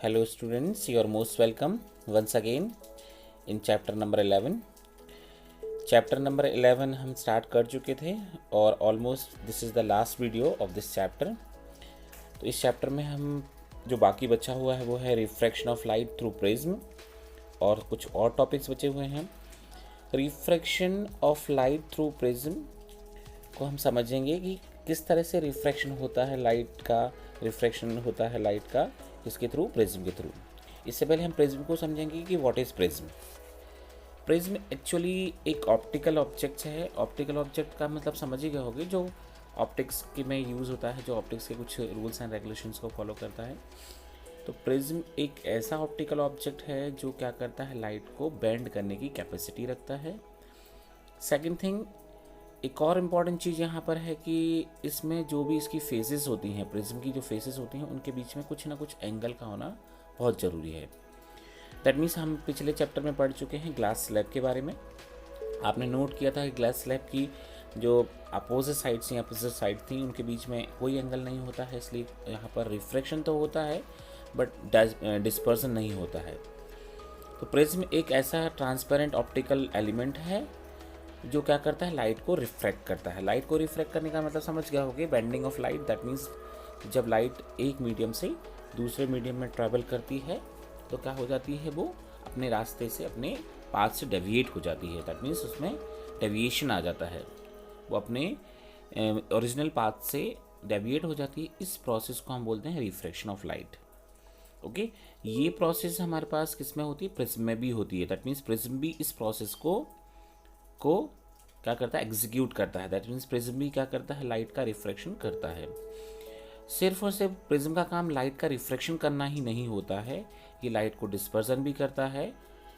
Hello students, you are most welcome once again in chapter number 11. Chapter number 11 हम start कर चुके थे और almost this is the last video of this chapter. तो इस chapter में हम जो बाकी बचा हुआ है वो है refraction of light through prism और कुछ और टॉपिक्स बचे हुए हैं। Refraction of light through prism को हम समझेंगे कि किस तरह से रिफ्रैक्शन होता है लाइट का, रिफ्रैक्शन होता है लाइट का इसके थ्रू, प्रिज्म के थ्रू। इससे पहले हम प्रिज्म को समझेंगे कि what is prism. Prism actually एक ऑप्टिकल ऑब्जेक्ट है। ऑप्टिकल ऑब्जेक्ट का मतलब समझ ही गए होगे, जो ऑप्टिक्स के में यूज़ होता है, जो ऑप्टिक्स के कुछ रूल्स एंड रेगुलेशंस को फॉलो करता है। तो प्रिज्म एक ऐसा ऑप्टिकल ऑब्जेक्ट है जो क्या करता है, लाइट को बेंड करने की कैपेसिटी रखता है। सेकंड थिंग, एक और इम्पॉर्टेंट चीज़ यहाँ पर है कि इसमें जो भी इसकी फेसेस होती हैं, प्रिज्म की जो फेसेस होती हैं, उनके बीच में कुछ ना कुछ एंगल का होना बहुत ज़रूरी है। दैट मीन्स हम पिछले चैप्टर में पढ़ चुके हैं ग्लास स्लैब के बारे में। आपने नोट किया था कि ग्लास स्लैब की जो अपोजिट साइड्स या अपोजिट साइड थी उनके बीच में कोई एंगल नहीं होता है, इसलिए यहाँ पर रिफ्रैक्शन तो होता है बट डिस्पर्सन नहीं होता है। तो प्रिज्म एक ऐसा ट्रांसपेरेंट ऑप्टिकल एलिमेंट है जो क्या करता है, लाइट को रिफ्रैक्ट करता है। लाइट को रिफ्रैक्ट करने का मतलब समझ गया होगा, bending of light. That means जब लाइट एक मीडियम से दूसरे मीडियम में ट्रैवल करती है तो क्या हो जाती है, वो अपने रास्ते से, अपने पाथ से डेविएट हो जाती है। दैट मीन्स उसमें डेविएशन आ जाता है, वो अपने ओरिजिनल पाथ से डेविएट हो जाती है। इस प्रोसेस को हम बोलते हैं रिफ्रैक्शन ऑफ लाइट। ओके, ये प्रोसेस हमारे पास किस में होती है, प्रिज्म में भी होती है। दैट मीन्स प्रिज्म भी इस प्रोसेस को क्या करता है, एग्जीक्यूट करता है। दैट मीन्स प्रिज्म भी क्या करता है, लाइट का रिफ्रैक्शन करता है। सिर्फ और सिर्फ प्रिज्म का काम लाइट का रिफ्रैक्शन करना ही नहीं होता है, ये लाइट को डिस्पर्जन भी करता है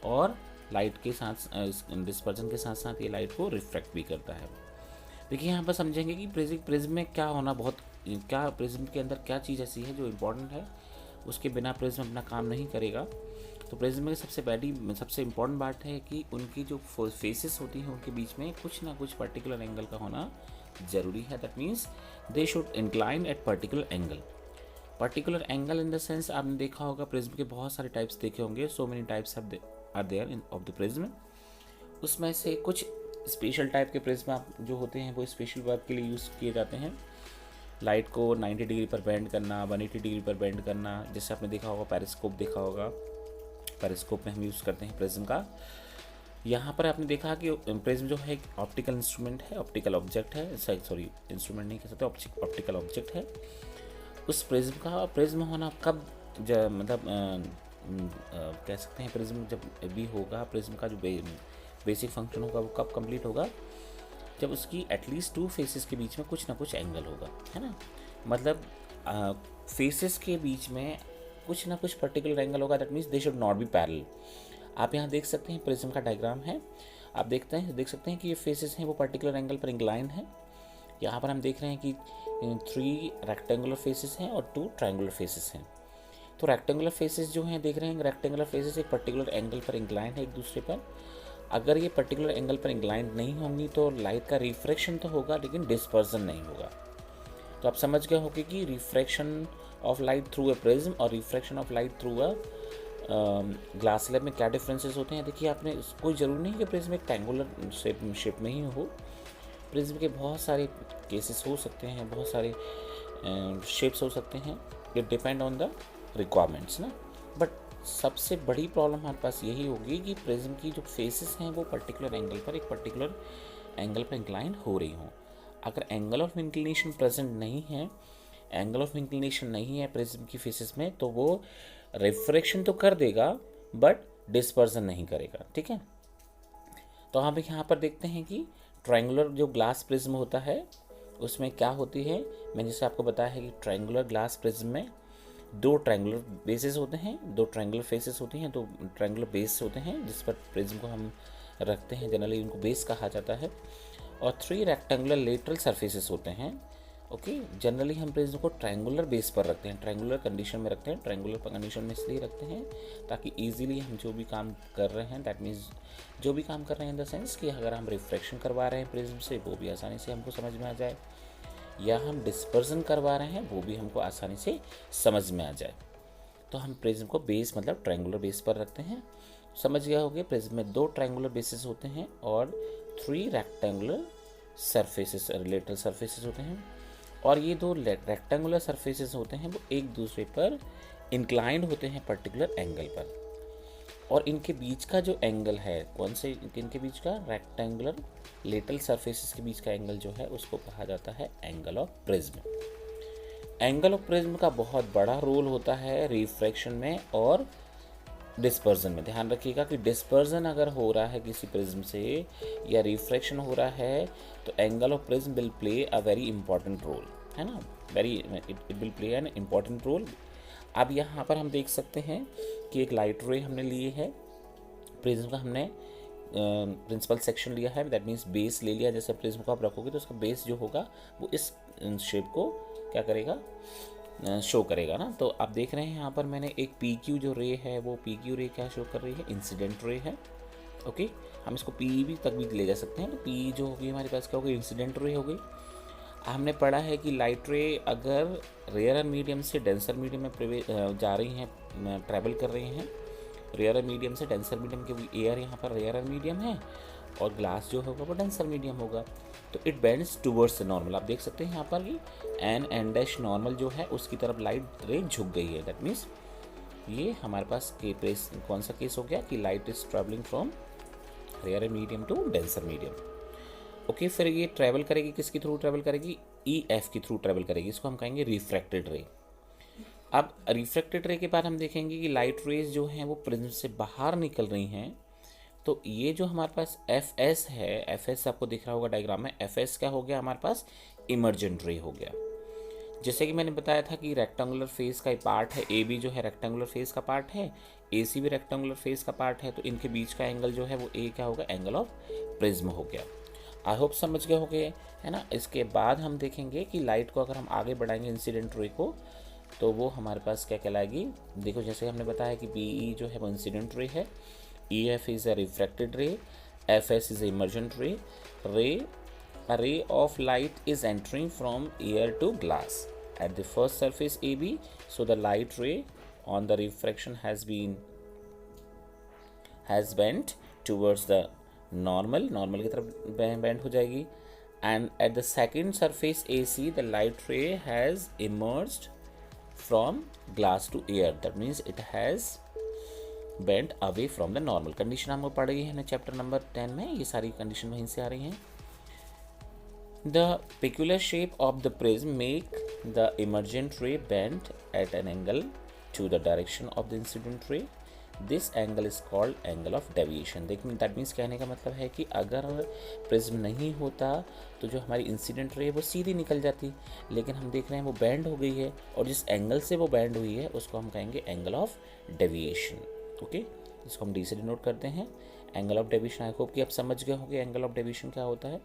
और लाइट के साथ, डिस्पर्जन के साथ साथ ये लाइट को रिफ्रैक्ट भी करता है। देखिए यहाँ पर समझेंगे कि प्रिज्म में क्या होना, क्या प्रिज्म के अंदर क्या चीज़ ऐसी है जो इम्पोर्टेंट है, उसके बिना प्रिज्म अपना काम नहीं करेगा। तो प्रिज्म में सबसे इम्पॉर्टेंट बात है कि उनकी जो फेसेस होती हैं उनके बीच में कुछ ना कुछ पर्टिकुलर एंगल का होना ज़रूरी है। That means they should incline at particular angle. Particular angle in the sense, आपने देखा होगा प्रिज्म के बहुत सारे टाइप्स देखे होंगे, so many types are there in of the prism. उसमें से कुछ स्पेशल टाइप के प्रिज्म जो होते हैं वो स्पेशल वर्क के लिए यूज़ किए जाते हैं। लाइट को 90 डिग्री पर बेंड करना, 180 डिग्री पर बेंड करना, जैसे आपने देखा होगा पेरिस्कोप देखा होगा, पेरिस्कोप में हम यूज़ करते हैं प्रिज्म का। यहाँ पर आपने देखा कि प्रिज्म जो है एक ऑप्टिकल इंस्ट्रूमेंट है, ऑप्टिकल ऑब्जेक्ट है, सॉरी इंस्ट्रूमेंट नहीं कह सकते, ऑप्टिकल ऑब्जेक्ट है। उस प्रिज्म होना कब मतलब कह सकते हैं, प्रिज्म जब भी होगा, प्रिज्म का जो बेसिक फंक्शन होगा वो कब कंप्लीट होगा, जब उसकी एटलीस्ट 2 फेसेस के बीच में कुछ ना कुछ एंगल होगा, है ना। मतलब फेसेस के बीच में कुछ ना कुछ पर्टिकुलर एंगल होगा। That means they should not be parallel. आप यहाँ देख सकते हैं प्रिज्म का डायग्राम है, आप देख सकते हैं कि ये फेसेस हैं वो पर्टिकुलर एंगल पर इंक्लाइन है। यहाँ पर हम देख रहे हैं कि 3 रेक्टेंगुलर फेसेस हैं और 2 ट्रायंगुलर फेसेस हैं। तो रेक्टेंगुलर फेसेस जो हैं, देख रहे हैं रेक्टेंगुलर फेसेस एक पर्टिकुलर एंगल पर इंक्लाइन है एक दूसरे पर। अगर ये पर्टिकुलर एंगल पर इंक्लाइन नहीं होंगी तो लाइट का रिफ्रैक्शन तो होगा लेकिन डिस्पर्सन नहीं होगा। तो आप समझ गए होंगे कि refraction of light through a prism और refraction of light through a glass slab में क्या डिफरेंसेस होते हैं। देखिए, आपने कोई ज़रूरी नहीं कि प्रिज्म एक ट्रायंगुलर शेप में ही हो। प्रिज्म के बहुत सारे केसेस हो सकते हैं, बहुत सारे शेप्स हो सकते हैं, it depend on the requirements ना। बट सबसे बड़ी प्रॉब्लम हमारे पास यही होगी कि प्रिज्म की जो फेसेस हैं वो पर्टिकुलर एंगल पर, एक पर्टिकुलर एंगल पर इंक्लाइन हो रही हों। अगर एंगल ऑफ इंक्लिनेशन प्रेजेंट नहीं है, एंगल ऑफ इंक्लिनेशन नहीं है प्रिज्म की फेसेस में, तो वो रिफ्रैक्शन तो कर देगा बट डिस्पर्सन नहीं करेगा। ठीक है, तो हम यहाँ पर देखते हैं कि ट्रायंगुलर जो ग्लास प्रिज्म होता है उसमें क्या होती है। मैंने जैसे आपको बताया है कि ट्रायंगुलर ग्लास प्रिज्म में 2 ट्रायंगुलर बेसेस होते हैं, 2 ट्रायंगुलर फेसेस होती हैं, 2 ट्रायंगुलर बेस होते हैं जिस पर प्रिज्म को हम रखते हैं, जनरली उनको बेस कहा जाता है। और 3 रेक्टेंगुलर लेटरल सरफेसेस होते हैं। ओके, जनरली हम प्रिज्म को ट्रायंगुलर बेस पर रखते हैं, ट्रायंगुलर कंडीशन में रखते हैं। ट्रायंगुलर कंडीशन में इसलिए रखते हैं ताकि इजीली हम जो भी काम कर रहे हैं, दैट मीन्स जो भी काम कर रहे हैं इन द सेंस कि अगर हम रिफ्रैक्शन करवा रहे हैं प्रिज्म से वो भी आसानी से हमको समझ में आ जाए, या हम डिस्पर्सन करवा रहे हैं वो भी हमको आसानी से समझ में आ जाए। तो हम प्रिज्म को बेस मतलब ट्रायंगुलर बेस पर रखते हैं। समझ गया होगा, प्रिज्म में 2 ट्रायंगुलर बेसिस होते हैं और 3 रेक्टेंगुलर सरफेसेस रिलेटेड सरफेसेस होते हैं। और ये 2 रेक्टेंगुलर सरफेसेस होते हैं वो एक दूसरे पर इंक्लाइंड होते हैं पर्टिकुलर एंगल पर। और इनके बीच का जो एंगल है, कौन से इनके बीच का, रेक्टेंगुलर लेटरल सरफेसेस के बीच का एंगल जो है उसको कहा जाता है angle of prism. Angle of prism का बहुत बड़ा रोल होता है रिफ्रैक्शन में और डिस्पर्जन में। ध्यान रखिएगा कि डिस्पर्जन अगर हो रहा है किसी प्रिज्म से या रिफ्रैक्शन हो रहा है तो angle of prism will play a very important role, है ना, it will play an important role. अब यहाँ पर हम देख सकते हैं कि एक लाइट रे हमने लिए है, प्रिज्म का हमने प्रिंसिपल सेक्शन लिया है, दैट मीन्स बेस ले लिया। जैसे प्रिज्म को आप रखोगे तो उसका बेस जो होगा वो इस शेप को क्या करेगा, शो करेगा ना। तो आप देख रहे हैं यहाँ पर मैंने एक पी क्यू जो रे है वो पी क्यू रे क्या शो कर रही है, इंसिडेंट रे है। ओके, हम इसको पी भी तक भी ले जा सकते हैं। तो पी जो होगी हमारे पास क्या होगी, इंसिडेंट रे हो गई। हमने पढ़ा है कि लाइट रे अगर रेयर मीडियम से डेंसर मीडियम में जा रही हैं, ट्रैवल कर रही हैं, रेयर मीडियम से डेंसर मीडियम, क्योंकि एयर यहाँ पर रेयर मीडियम है और ग्लास जो होगा वो डेंसर मीडियम होगा, तो इट बेंड्स टूवर्ड्स नॉर्मल। आप देख सकते हैं यहाँ पर कि एन डैश नॉर्मल जो है उसकी तरफ लाइट रे झुक गई है। दैट मीन्स ये हमारे पास कौन सा केस हो गया कि light is travelling from rare medium to denser medium. Okay, फिर ये ट्रैवल करेगी, किसके थ्रू ट्रैवल करेगी, ई एफ के थ्रू ट्रैवल करेगी। इसको हम कहेंगे रिफ्रैक्टेड रे। अब रिफ्रैक्टेड रे के बाद हम देखेंगे कि लाइट रेज जो हैं वो प्रिज्म से बाहर निकल रही हैं। तो ये जो हमारे पास एफ एस है, एफ एस आपको दिख रहा होगा डायग्राम में, एफ एस क्या हो गया हमारे पास, इमर्जेंट रे हो गया। जैसे कि मैंने बताया था कि रेक्टेंगुलर फेस का पार्ट है, ए बी जो है रेक्टेंगुलर फेस का पार्ट है, ए सी भी रेक्टेंगुलर फेस का पार्ट है, तो इनके बीच का एंगल जो है वो ए क्या होगा, एंगल ऑफ प्रिज्म हो गया। आई होप समझ गए होंगे, है ना। इसके बाद हम देखेंगे कि लाइट को अगर हम आगे बढ़ाएंगे इंसिडेंट रे को तो वो हमारे पास क्या कहलाएगी। देखो जैसे हमने बताया कि पी ई जो है वो इंसिडेंट रे है, E F is a refracted रे, एफ एस इज़ इमर्जेंट रे। A ray of light is entering from air to glass at the first surface AB, so the light ray on the refraction has bent towards the normal की तरफ bend हो जाएगी, and at the second surface AC the light ray has emerged from glass to air, that means it has bent away from the normal। Condition हमको पढ़ी है ना chapter number 10 में, ये सारी कंडीशन वहीं से आ रही हैं। The peculiar shape of the prism make the emergent ray bend at an angle to the direction of the incident ray. This angle is called angle of deviation। देखिए that means कहने का मतलब है कि अगर प्रिज्म नहीं होता तो जो हमारी इंसिडेंट रे वो सीधी निकल जाती, लेकिन हम देख रहे हैं वो बैंड हो गई है और जिस एंगल से वो बैंड हुई है उसको हम कहेंगे एंगल ऑफ डेविएशन। ओके, इसको हम डी से डिनोट करते हैं angle of deviation. I hope कि आप समझ गए होंगे एंगल ऑफ डेविएशन क्या होता है।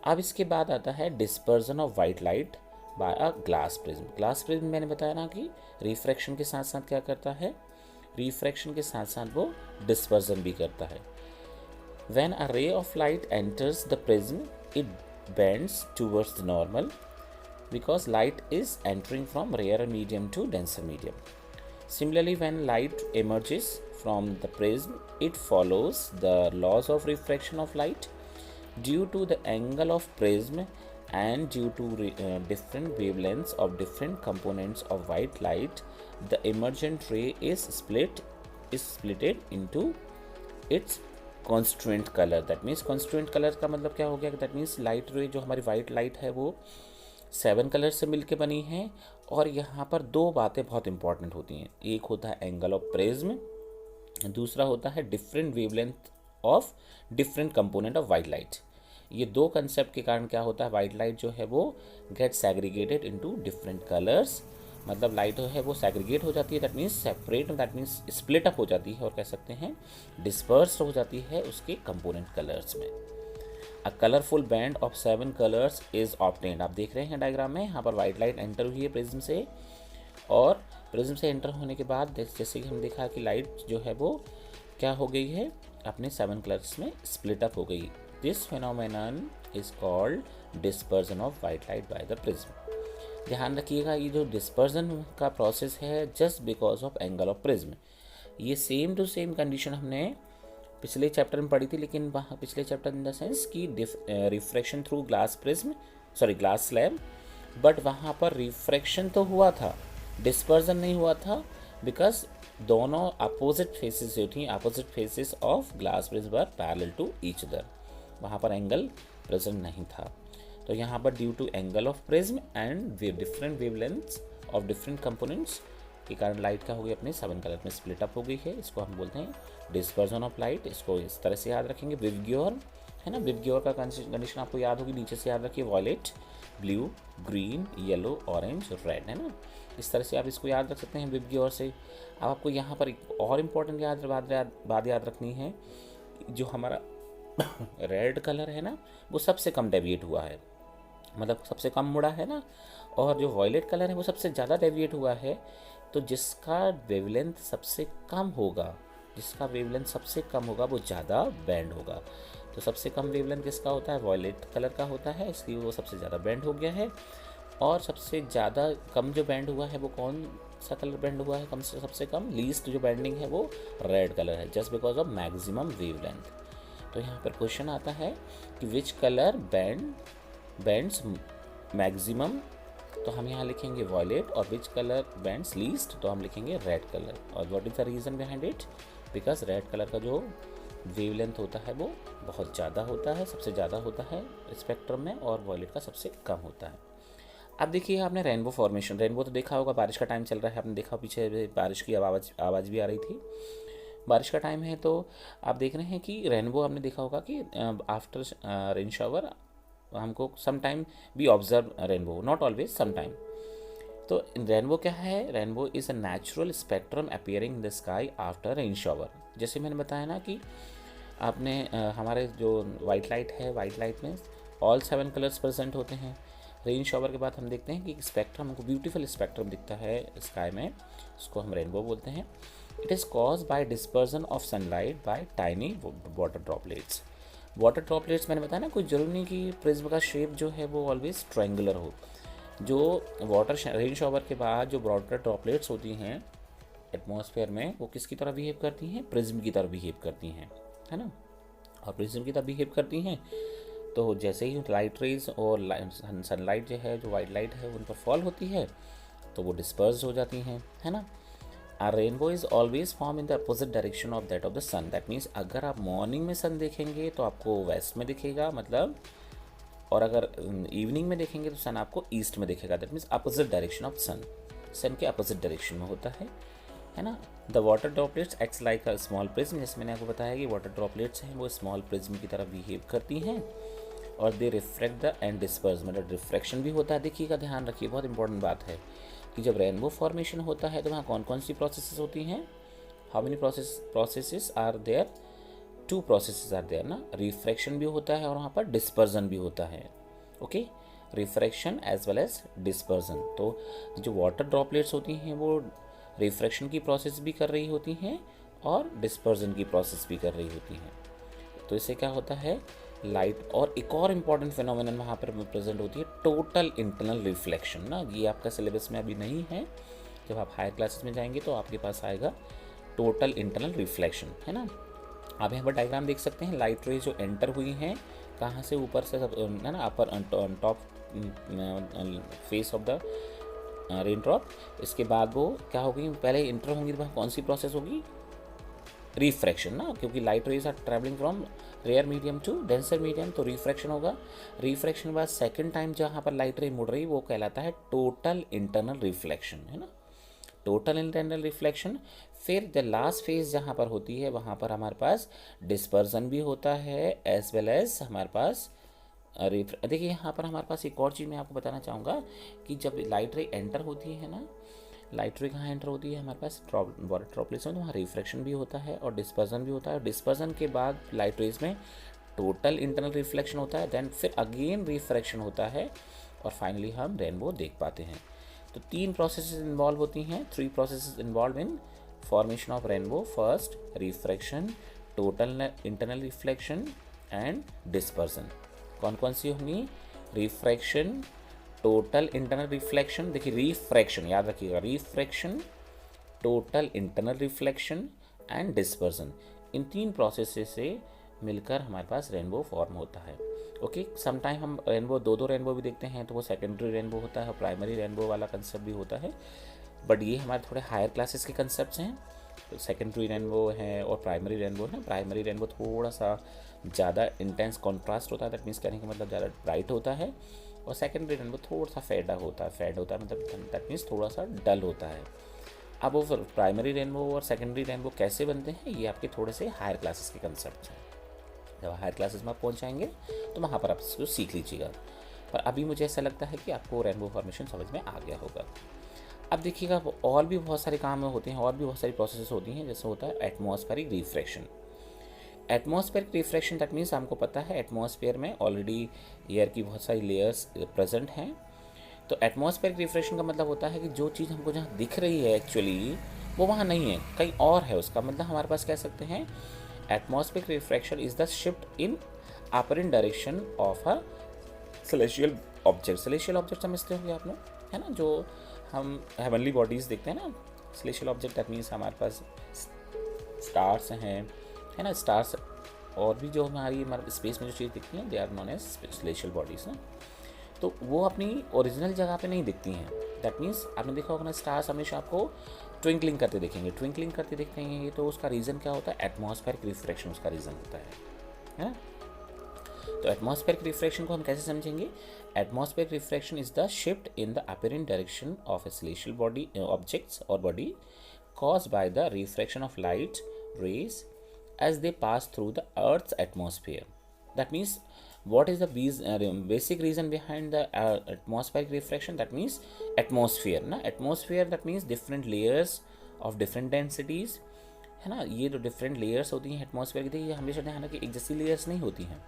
अब इसके बाद आता है dispersion of white light by a glass prism. Glass prism मैंने बताया ना कि रिफ्रैक्शन के साथ साथ क्या करता है, रिफ्रैक्शन के साथ साथ वो डिस्पर्जन भी करता है। When a ray of light enters the prism it bends towards the normal because light is entering from rare medium to denser medium. Similarly, when light emerges from the prism, it follows the laws of refraction of light. Due to the angle of prism and due to different wavelengths of different components of white light, the emergent ray is splitted into its constituent color। That means constituent color का मतलब क्या हो गया, that means light ray जो हमारी white light है वो 7 colour से मिलके बनी है। और यहाँ पर 2 बातें बहुत इंपॉर्टेंट होती हैं, एक होता है एंगल ऑफ प्रिज्म, दूसरा होता है different wavelength of different component of white light. ये 2 कंसेप्ट के कारण क्या होता है, वाइट लाइट जो है वो gate segregated into different colours, मतलब लाइट है वो सेग्रीगेट हो जाती है, that means separate, that means split up हो जाती है और कह सकते हैं डिस्पर्स हो जाती है उसके कंपोनेंट कलर्स में। A colourful band of 7 colours is obtained. आप देख रहे हैं डायग्राम में, यहाँ पर वाइट लाइट एंटर हुई है प्रिज्म से, और प्रिज्म से एंटर होने के बाद जैसे कि हम देखा कि लाइट जो है वो क्या हो गई है, अपने 7 कलर्स में स्प्लिट अप हो गई। This phenomenon is called dispersion of white light by the prism. ध्यान रखिएगा ये जो डिस्पर्जन का प्रोसेस है just because of angle of prism, ये सेम टू सेम कंडीशन हमने पिछले चैप्टर में पढ़ी थी, लेकिन वहाँ पिछले चैप्टर इन द सेंस कि refraction through glass prism, sorry glass slab, but वहाँ पर रिफ्रैक्शन तो हुआ था, डिस्पर्जन नहीं हुआ था, बिकॉज दोनों अपोजिट फेसेस जो थी, opposite faces of glass prism were parallel to each other, वहाँ पर एंगल प्रेजेंट नहीं था। तो यहाँ पर due to angle of prism and different wavelengths of different components के कारण लाइट का हो गई अपने 7 कलर में स्प्लिट अप हो गई है। इसको हम बोलते हैं डिस्पर्जन ऑफ लाइट। इसको इस तरह से याद रखेंगे, विवग्योर है ना, विवग्योर का कंडीशन आपको याद होगी, नीचे से याद रखिए violet, blue, green, yellow, orange, red, है ना, इस तरह से आप इसको याद रख सकते हैं विवग्योर से। अब आपको यहाँ पर एक और इम्पॉर्टेंट बात याद रखनी है, जो हमारा रेड कलर है ना वो सबसे कम डेविएट हुआ है, मतलब सबसे कम मुड़ा है ना, और जो वॉयलेट कलर है वो सबसे ज़्यादा डेविएट हुआ है। तो जिसका वेवलेंथ सबसे कम होगा, जिसका वेवलेंथ सबसे कम होगा वो ज़्यादा बैंड होगा। तो सबसे कम वेवलेंथ किसका होता है, वॉयलेट कलर का होता है, इसलिए वो सबसे ज़्यादा बैंड हो गया है। और सबसे ज़्यादा कम जो बैंड हुआ है वो कौन सा कलर बैंड हुआ है, कम से सबसे कम, लीस्ट जो बैंडिंग है वो रेड कलर है, just because of maximum wavelength. तो यहाँ पर क्वेश्चन आता है कि विच कलर बैंड्स मैक्सिमम, तो हम यहाँ लिखेंगे वॉयलेट, और विच कलर बैंड्स लीस्ट, तो हम लिखेंगे रेड कलर। और what is the reason behind it, because red colour का जो वेवलेंथ होता है वो बहुत ज़्यादा होता है, सबसे ज़्यादा होता है स्पेक्ट्रम में, और वॉयलेट का सबसे कम होता है। अब देखिए आपने रेनबो फॉर्मेशन, रेनबो तो देखा होगा, बारिश का टाइम चल रहा है, आपने देखा पीछे बारिश की आवाज़ भी आ रही थी, बारिश का टाइम है। तो आप देख रहे हैं कि रेनबो आपने देखा होगा कि आफ्टर रेन शावर हमको some time we observe rainbow, not always, some time. तो रेनबो क्या है, rainbow is a natural spectrum appearing in the sky after rain shower. जैसे मैंने बताया ना कि आपने हमारे जो वाइट लाइट है, वाइट लाइट में ऑल 7 कलर्स प्रेजेंट होते हैं। रेन शावर के बाद हम देखते हैं कि स्पेक्ट्रम, हमको ब्यूटीफुल स्पेक्ट्रम दिखता है स्काई में, उसको हम रेनबो बोलते हैं। It is cause by dispersion of sunlight bye tiny water droplets. Water droplets मैंने बताया ना, कोई जरूरी नहीं कि प्रिज्म का शेप जो है वो ऑलवेज ट्रायंगुलर हो। जो वाटर रेन शावर के बाद जो वाटर ड्रॉपलेट्स होती हैं एटमॉस्फेयर में, वो किसकी तरह बिहेव करती हैं, प्रिज्म की तरह बिहेव करती हैं, है ना, और प्रिज्म की तरह बिहेव करती हैं। तो जैसे ही लाइट रेज और सनलाइट जो है, जो वाइट लाइट है, उन पर फॉल होती है तो वो डिस्पर्स हो जाती हैं, है ना। A rainbow is always formed in the opposite direction of that of the sun. That means अगर आप मॉर्निंग में सन देखेंगे तो आपको वेस्ट में दिखेगा, मतलब, और अगर इवनिंग में देखेंगे तो सन आपको ईस्ट में दिखेगा। That means opposite direction of sun, sun के अपोजिट डायरेक्शन में होता है ना। The water droplets acts like a small prism, जैसे मैंने आपको बताया कि वाटर ड्रॉपलेट्स हैं वो स्मॉल प्रिज्म की तरह बिहेव करती हैं, और दे रिफ्रेक्ट द एंड डिस्पर्स, मतलब रिफ्रैक्शन भी होता है। देखिएगा, ध्यान रखिए, बहुत इंपॉर्टेंट बात है कि जब रेनबो फॉर्मेशन होता है तो वहाँ कौन कौन सी प्रोसेसेस होती हैं, how many processes are there, 2 processes are there ना, रिफ्रैक्शन भी होता है और वहाँ पर डिस्पर्जन भी होता है। Okay, refraction as well as dispersion. तो जो वाटर ड्रॉपलेट्स होती हैं वो रिफ्रैक्शन की प्रोसेस भी कर रही होती हैं और डिस्पर्जन की प्रोसेस भी कर रही होती हैं। तो इससे क्या होता है, लाइट, और एक और इम्पॉर्टेंट फिनोमेनन वहाँ पर प्रेजेंट होती है, टोटल इंटरनल रिफ्लेक्शन ना। ये आपका सिलेबस में अभी नहीं है, जब आप हायर क्लासेस में जाएंगे तो आपके पास आएगा टोटल इंटरनल रिफ्लेक्शन, है ना। आप यहाँ पर डायग्राम देख सकते हैं, लाइट रेज जो एंटर हुई हैं कहाँ से, ऊपर से, है ना, upper top face of the rain drop. इसके बाद वो क्या होगी, पहले इंटर होंगी तो कौन सी प्रोसेस होगी, रिफ्रैक्शन ना, क्योंकि light rays are travelling from rare medium to denser medium, तो रिफ्रैक्शन होगा। रिफ्रैक्शन के बाद सेकंड टाइम जहाँ पर लाइट रे मुड़ रही वो कहलाता है टोटल इंटरनल रिफ्लेक्शन, है ना, टोटल इंटरनल रिफ्लेक्शन। फिर द लास्ट फेज जहाँ पर होती है वहाँ पर हमारे पास डिस्पर्जन भी होता है एज वेल एज हमारे पास देखिए यहाँ पर हमारे पास एक और चीज़ मैं आपको बताना चाहूँगा कि जब लाइट रे एंटर होती है ना, लाइट रे कहाँ एंटर होती है हमारे पास, वाटर ड्रॉपलेट्स में, तो वहाँ रिफ्रैक्शन भी होता है और डिस्पर्जन भी होता है। डिस्पर्जन के बाद लाइट रेज में टोटल इंटरनल रिफ्लेक्शन होता है, देन फिर अगेन रिफ्रैक्शन होता है, और फाइनली हम रेनबो देख पाते हैं। तो 3 प्रोसेसेस इन्वॉल्व होती हैं, 3 processes involve in formation of rainbow. First refraction, total internal reflection and dispersion. कौन कौन सी होंगी, रिफ्रैक्शन, टोटल इंटरनल रिफ्लेक्शन, देखिए रिफ्रैक्शन याद रखिएगा, refraction, total internal reflection and dispersion, इन तीन प्रोसेस से मिलकर हमारे पास रेनबो फॉर्म होता है। ओके, समटाइम हम रेनबो दो रेनबो भी देखते हैं तो वो सेकेंडरी रेनबो होता है, प्राइमरी रेनबो वाला कंसेप्ट भी होता है, बट ये हमारे थोड़े हायर क्लासेस के कंसेप्ट हैं। तो सेकेंडरी रेनबो है और प्राइमरी रेनबो है। प्राइमरी रेनबो थोड़ा सा ज़्यादा इंटेंस कॉन्ट्रास्ट होता है, दैट मीन्स कहने का मतलब ज़्यादा ब्राइट होता है, और सेकेंडरी रेनबो थोड़ा सा फेड होता है मतलब दैट मीन्स थोड़ा सा डल होता है। अब वो प्राइमरी रेनबो और सेकेंडरी रेनबो कैसे बनते हैं, ये आपके थोड़े से हायर क्लासेस के कंसेप्ट हैं। जब हायर क्लासेस में आप पहुँच जाएंगे तो वहाँ पर आप इसको सीख लीजिएगा, पर अभी मुझे ऐसा लगता है कि आपको रेनबो फॉर्मेशन समझ में आ गया होगा। अब देखिएगा और भी बहुत सारे काम होते हैं, और भी बहुत सारी प्रोसेस होती हैं, जैसे होता है atmospheric refraction. Atmospheric refraction that means हमको पता है एटमॉस्फेयर में ऑलरेडी एयर की बहुत सारी लेयर्स प्रेजेंट हैं। तो एटमॉस्फेरिक रिफ्रैक्शन का मतलब होता है कि जो चीज़ हमको जहाँ दिख रही है एक्चुअली वो वहाँ नहीं है, कहीं और है। उसका मतलब हमारे पास कह सकते हैं atmospheric refraction is the shift in apparent direction of a celestial object. Celestial object समझते होंगे आप लोग, है ना, जो हम हेवनली बॉडीज़ देखते हैं ना, सेलेशियल ऑब्जेक्ट दैट मीन्स हमारे पास स्टार्स हैं, है ना, स्टार्स और भी जो हमारी स्पेस में जो चीज़ दिखती हैं they are known as celestial bodies ना। तो वो अपनी ओरिजिनल जगह पे नहीं दिखती हैं, दैट मीन्स आपने देखा होगा ना स्टार्स हमेशा आपको ट्विंकलिंग करते दिखेंगे, ट्विंकलिंग करते दिखते हैं। तो उसका रीज़न क्या होता है, एटमॉस्फेरिक रिफ्रैक्शन उसका रीज़न होता है ना। तो एटमॉस्फेरिक रिफ्रैक्शन को हम कैसे समझेंगे, atmospheric refraction is the shift in the apparent direction of A celestial body objects और body caused by the refraction of light rays as they pass through the Earth's atmosphere. That means what is the basic reason behind the atmospheric refraction? That means atmosphere ना, atmosphere that means different layers of different densities, है ना। ये जो different layers होती हैं atmosphere की, ये हमेशा ध्यान रखिए एक जैसी लेयर्स नहीं होती हैं,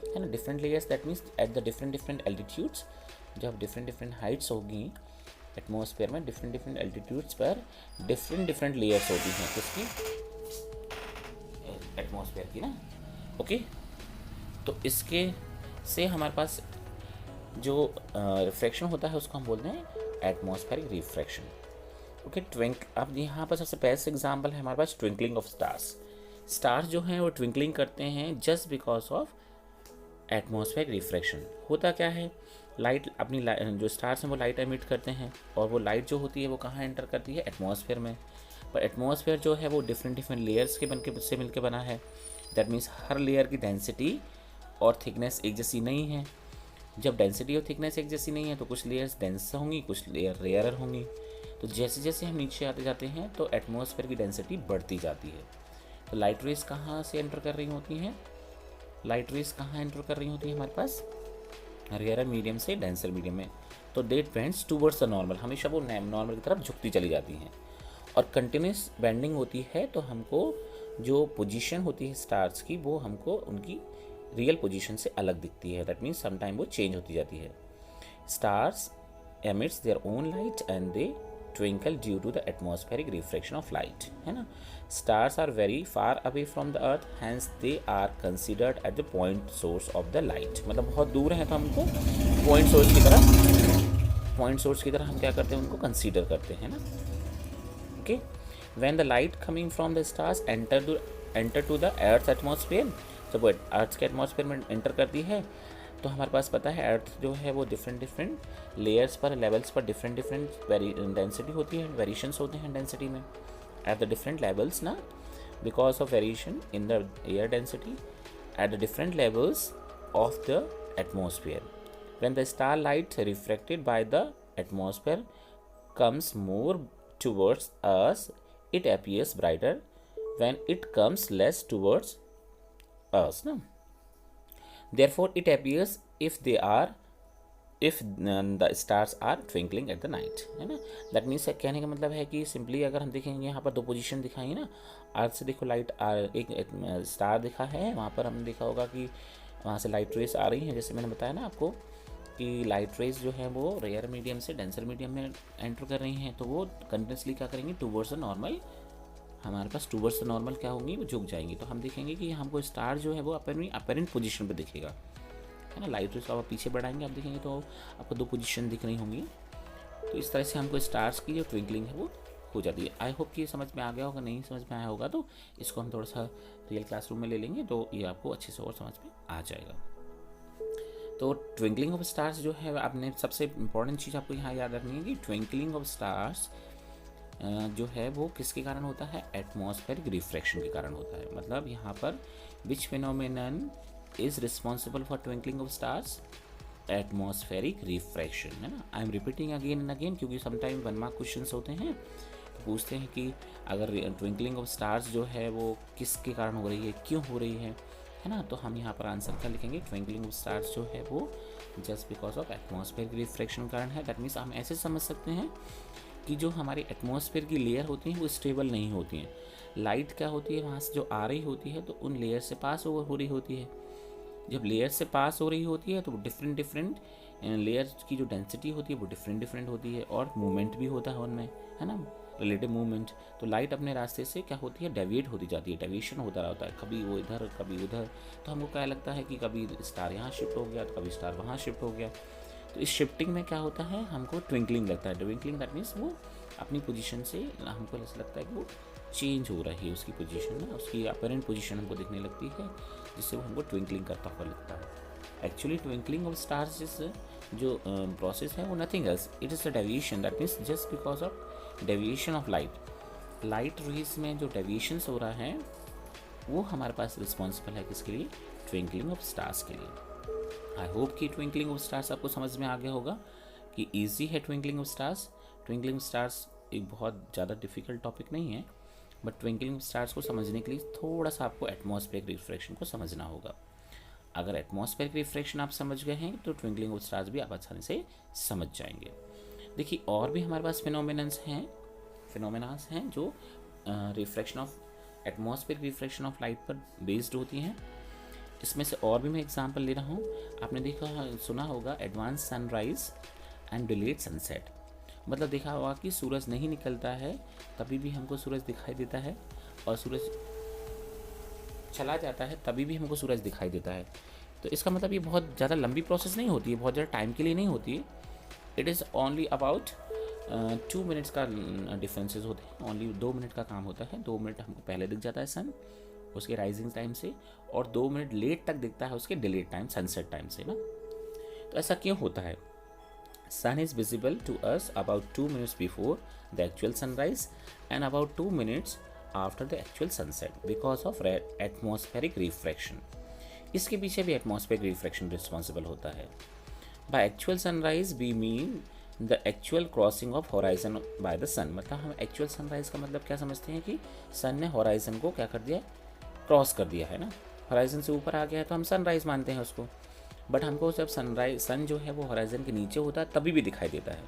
है ना। Different layers that means at the different altitudes, जब डिफरेंट हाइट्स होगी एटमॉस्फेयर में, डिफरेंट एल्टीट्यूड्स पर डिफरेंट लेयर्स होती हैं किसकी, एटमॉस्फेयर की ना। ओके, तो इसके से हमारे पास जो रिफ्रैक्शन होता है उसको हम बोलते हैं एटमॉस्फेरिक रिफ्रैक्शन। ओके, अब यहाँ पर सबसे बेस्ट एग्जांपल है हमारे पास ट्विंकलिंग ऑफ स्टार्स। स्टार्स जो हैं वो ट्विंकलिंग करते हैं just because of atmospheric refraction. होता क्या है, लाइट अपनी जो स्टार्स हैं वो लाइट एमिट करते हैं, और वो लाइट जो होती है वो कहाँ एंटर करती है, एटमॉस्फेयर में। पर एटमॉस्फेयर जो है वो डिफरेंट लेयर्स के से मिलकर बना है, दैट मीन्स हर लेयर की डेंसिटी और थिकनेस एक जैसी नहीं है। जब डेंसिटी और थिकनेस एक जैसी नहीं है तो कुछ लेयर्स डेंस होंगी, कुछ लेयर रेयरर होंगी। तो जैसे जैसे हम नीचे आते जाते हैं तो एटमॉस्फेयर की डेंसिटी बढ़ती जाती है। तो लाइट रेज कहाँ से एंटर कर रही होती हैं, लाइट रेज कहाँ एंटर कर रही होती है हमारे पास, रेयरर मीडियम से डेंसर मीडियम में। तो दे बेंड्स टूवर्ड्स द नॉर्मल, हमेशा वो नॉर्मल की तरफ झुकती चली जाती हैं। और कंटिन्यूस बेंडिंग होती है तो हमको जो पोजीशन होती है स्टार्स की वो हमको उनकी रियल पोजीशन से अलग दिखती है, दैट मीन्स समटाइम वो चेंज होती जाती है। Stars emits their own light and they twinkle due to the atmospheric refraction of light, है ना। Stars are very far away from the earth, hence they are considered at the point source of the light. मतलब बहुत दूर हैं तो हमको point source की तरह हम क्या करते हैं, उनको कंसीडर करते हैं ना। Okay, when the light coming from the stars enter to the earth atmosphere, जब वो अर्थ के एटमॉस्फेयर में एंटर करती है तो हमारे पास पता है अर्थ जो है वो डिफरेंट लेयर्स पर, लेवल्स पर डिफरेंट डेंसिटी होती है, वेरिएशंस होते हैं डेंसिटी में एट द डिफरेंट लेवल्स ना, because of variation in the air density at the different levels of the atmosphere. When the star light refracted by the atmosphere comes more towards us, it appears brighter. When it comes less towards us, no? Therefore, it appears if the stars are twinkling at the night, है ना। That means कहने का मतलब है कि simply अगर हम देखेंगे यहाँ पर दो पोजीशन दिखाई ना, अर्थ से देखो लाइट एक स्टार दिखा है, वहाँ पर हमने देखा होगा कि वहाँ से लाइट रेस आ रही हैं, जैसे मैंने बताया ना आपको कि लाइट रेज जो है वो रेयर मीडियम से डेंसर मीडियम में एंटर कर रही हैं, तो वो कंटिन्यूसली क्या करेंगी, टूवर्ड्स द नॉर्मल, हमारे पास टूवर्ड्स द नॉर्मल क्या होंगी, वो झुक जाएंगी। तो हम देखेंगे कि हमको स्टार जो है वो अपेरेंट पोजीशन पे दिखेगा, है ना। लाइट रेज को आप पीछे बढ़ाएंगे, आप देखेंगे तो आपको 2 पोजीशन दिख रही होंगी। तो इस तरह से हमको स्टार्स की जो ट्विंकलिंग है वो हो जाती है। आई होप कि ये समझ में आ गया होगा। नहीं समझ में आया होगा तो इसको हम थोड़ा सा रियल क्लासरूम में ले लेंगे तो ये आपको अच्छे से और समझ में आ जाएगा। तो ट्विंकलिंग ऑफ स्टार्स जो है, आपने सबसे इम्पॉर्टेंट चीज़ आपको यहाँ याद रखनी है कि ट्विंकलिंग ऑफ स्टार्स जो है वो किसके कारण होता है, एटमॉस्फेरिक रिफ्रैक्शन के कारण होता है। मतलब यहाँ पर which phenomenon is responsible for twinkling of stars, atmospheric refraction, है ना। I am repeating again and again क्योंकि समटाइम 1 मार्क क्वेश्चंस होते हैं तो पूछते हैं कि अगर ट्विंकलिंग ऑफ स्टार्स जो है वो किसके कारण हो रही है, क्यों हो रही है ना। तो हम यहाँ पर आंसर क्या लिखेंगे, ट्विंकलिंग ऑफ स्टार्स जो है वो just because of atmospheric refraction कारण है। दैट मीन्स हम ऐसे समझ सकते हैं कि जो हमारी एटमॉस्फेयर की लेयर होती हैं वो स्टेबल नहीं होती हैं। लाइट क्या होती है, वहाँ से जो आ रही होती है तो उन लेयर से पास ओवर हो रही होती है। जब लेयर से पास हो रही होती है तो वो डिफरेंट लेयर की जो डेंसिटी होती है वो डिफरेंट होती है और मूवमेंट भी होता है उनमें, है ना, रिलेटिव मूवमेंट। तो लाइट अपने रास्ते से क्या होती है, डेविएट होती जाती है, डेविएशन होता रहता है, कभी वो इधर कभी उधर। तो हमको क्या लगता है कि कभी स्टार यहाँ शिफ्ट हो गया तो कभी स्टार वहाँ शिफ्ट हो गया। तो इस शिफ्टिंग में क्या होता है, हमको ट्विंकलिंग लगता है। ट्विंकलिंग दैट मीन्स वो अपनी पोजीशन से हमको ऐसा लगता है कि वो चेंज हो रही है उसकी पोजीशन ना, उसकी अपरेंट पोजीशन हमको दिखने लगती है, जिससे वो हमको ट्विंकलिंग करता हुआ लगता है। Actually twinkling of stars is जो प्रोसेस है वो nothing else, it is a deviation. That means just because of deviation of light rays में जो डेविएशंस हो रहा है वो हमारे पास रिस्पॉन्सिबल है किसके लिए, ट्विंकलिंग ऑफ स्टार्स के लिए। आई होप कि ट्विंकलिंग ऑफ स्टार्स आपको समझ में आ गया होगा कि ईजी है twinkling of stars. Twinkling stars एक बहुत ज़्यादा डिफिकल्ट टॉपिक नहीं है, बट ट्विंकलिंग स्टार्स को समझने के लिए थोड़ा सा आपको एटमॉस्फेरिक रिफ्रैक्शन को समझना होगा। अगर एटमॉस्फेरिक रिफ्रैक्शन आप समझ गए हैं तो ट्विंकलिंग ऑफ स्टार्स भी आप आसानी से समझ जाएंगे। देखिए और भी हमारे पास फिनोमिनास हैं जो refraction of atmospheric refraction of light पर बेस्ड होती हैं। इसमें से और भी मैं एग्जांपल ले रहा हूँ। आपने देखा सुना होगा advance sunrise and delayed sunset. मतलब देखा होगा कि सूरज नहीं निकलता है तभी भी हमको सूरज दिखाई देता है, और सूरज चला जाता है तभी भी हमको सूरज दिखाई देता है। तो इसका मतलब ये बहुत ज़्यादा लंबी प्रोसेस नहीं होती है, बहुत ज़्यादा टाइम के लिए नहीं होती है। It is only about 2 minutes का डिफरेंसेस होते हैं। ओनली 2 मिनट का काम होता है। 2 मिनट हमको पहले दिख जाता है सन उसके राइजिंग टाइम से, और 2 मिनट लेट तक दिखता है उसके डिलेड टाइम, सनसेट टाइम से ना। तो ऐसा क्यों होता है? Sun is visible to us about 2 minutes before the actual sunrise and about 2 minutes after the actual sunset because of atmospheric refraction. इसके पीछे भी atmospheric refraction responsible होता है। By actual sunrise we mean the actual crossing of horizon by the sun। मतलब हम actual sunrise का मतलब क्या समझते हैं कि sun ने horizon को क्या कर दिया, क्रॉस कर दिया है ना। horizon से ऊपर आ गया है तो हम sunrise मानते हैं उसको। बट हमको जब सन जो है वो हॉराइजन के नीचे होता है तभी भी दिखाई देता है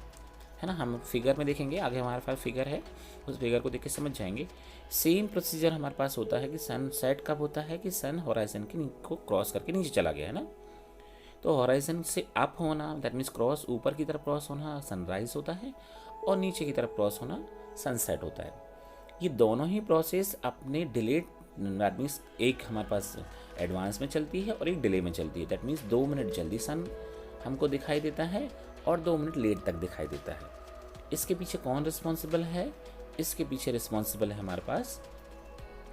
ना। हम फिगर में देखेंगे, आगे हमारे पास फिगर है, उस फिगर को देख के समझ जाएंगे। सेम प्रोसीजर हमारे पास होता है कि सन सेट कब होता है कि सन हॉराइजन के को क्रॉस करके नीचे चला गया है ना। तो हॉराइजन से अप होना दैट मीन्स क्रॉस, ऊपर की तरफ क्रॉस होना सनराइज होता है, और नीचे की तरफ क्रॉस होना सनसेट होता है। ये दोनों ही प्रोसेस अपने डिलेड, दैट मीन्स एक हमारे पास एडवांस में चलती है और एक डिले में चलती है। दैट मीन्स 2 मिनट जल्दी सन हमको दिखाई देता है और 2 मिनट लेट तक दिखाई देता है। इसके पीछे कौन रिस्पॉन्सिबल है? इसके पीछे रिस्पॉन्सिबल है हमारे पास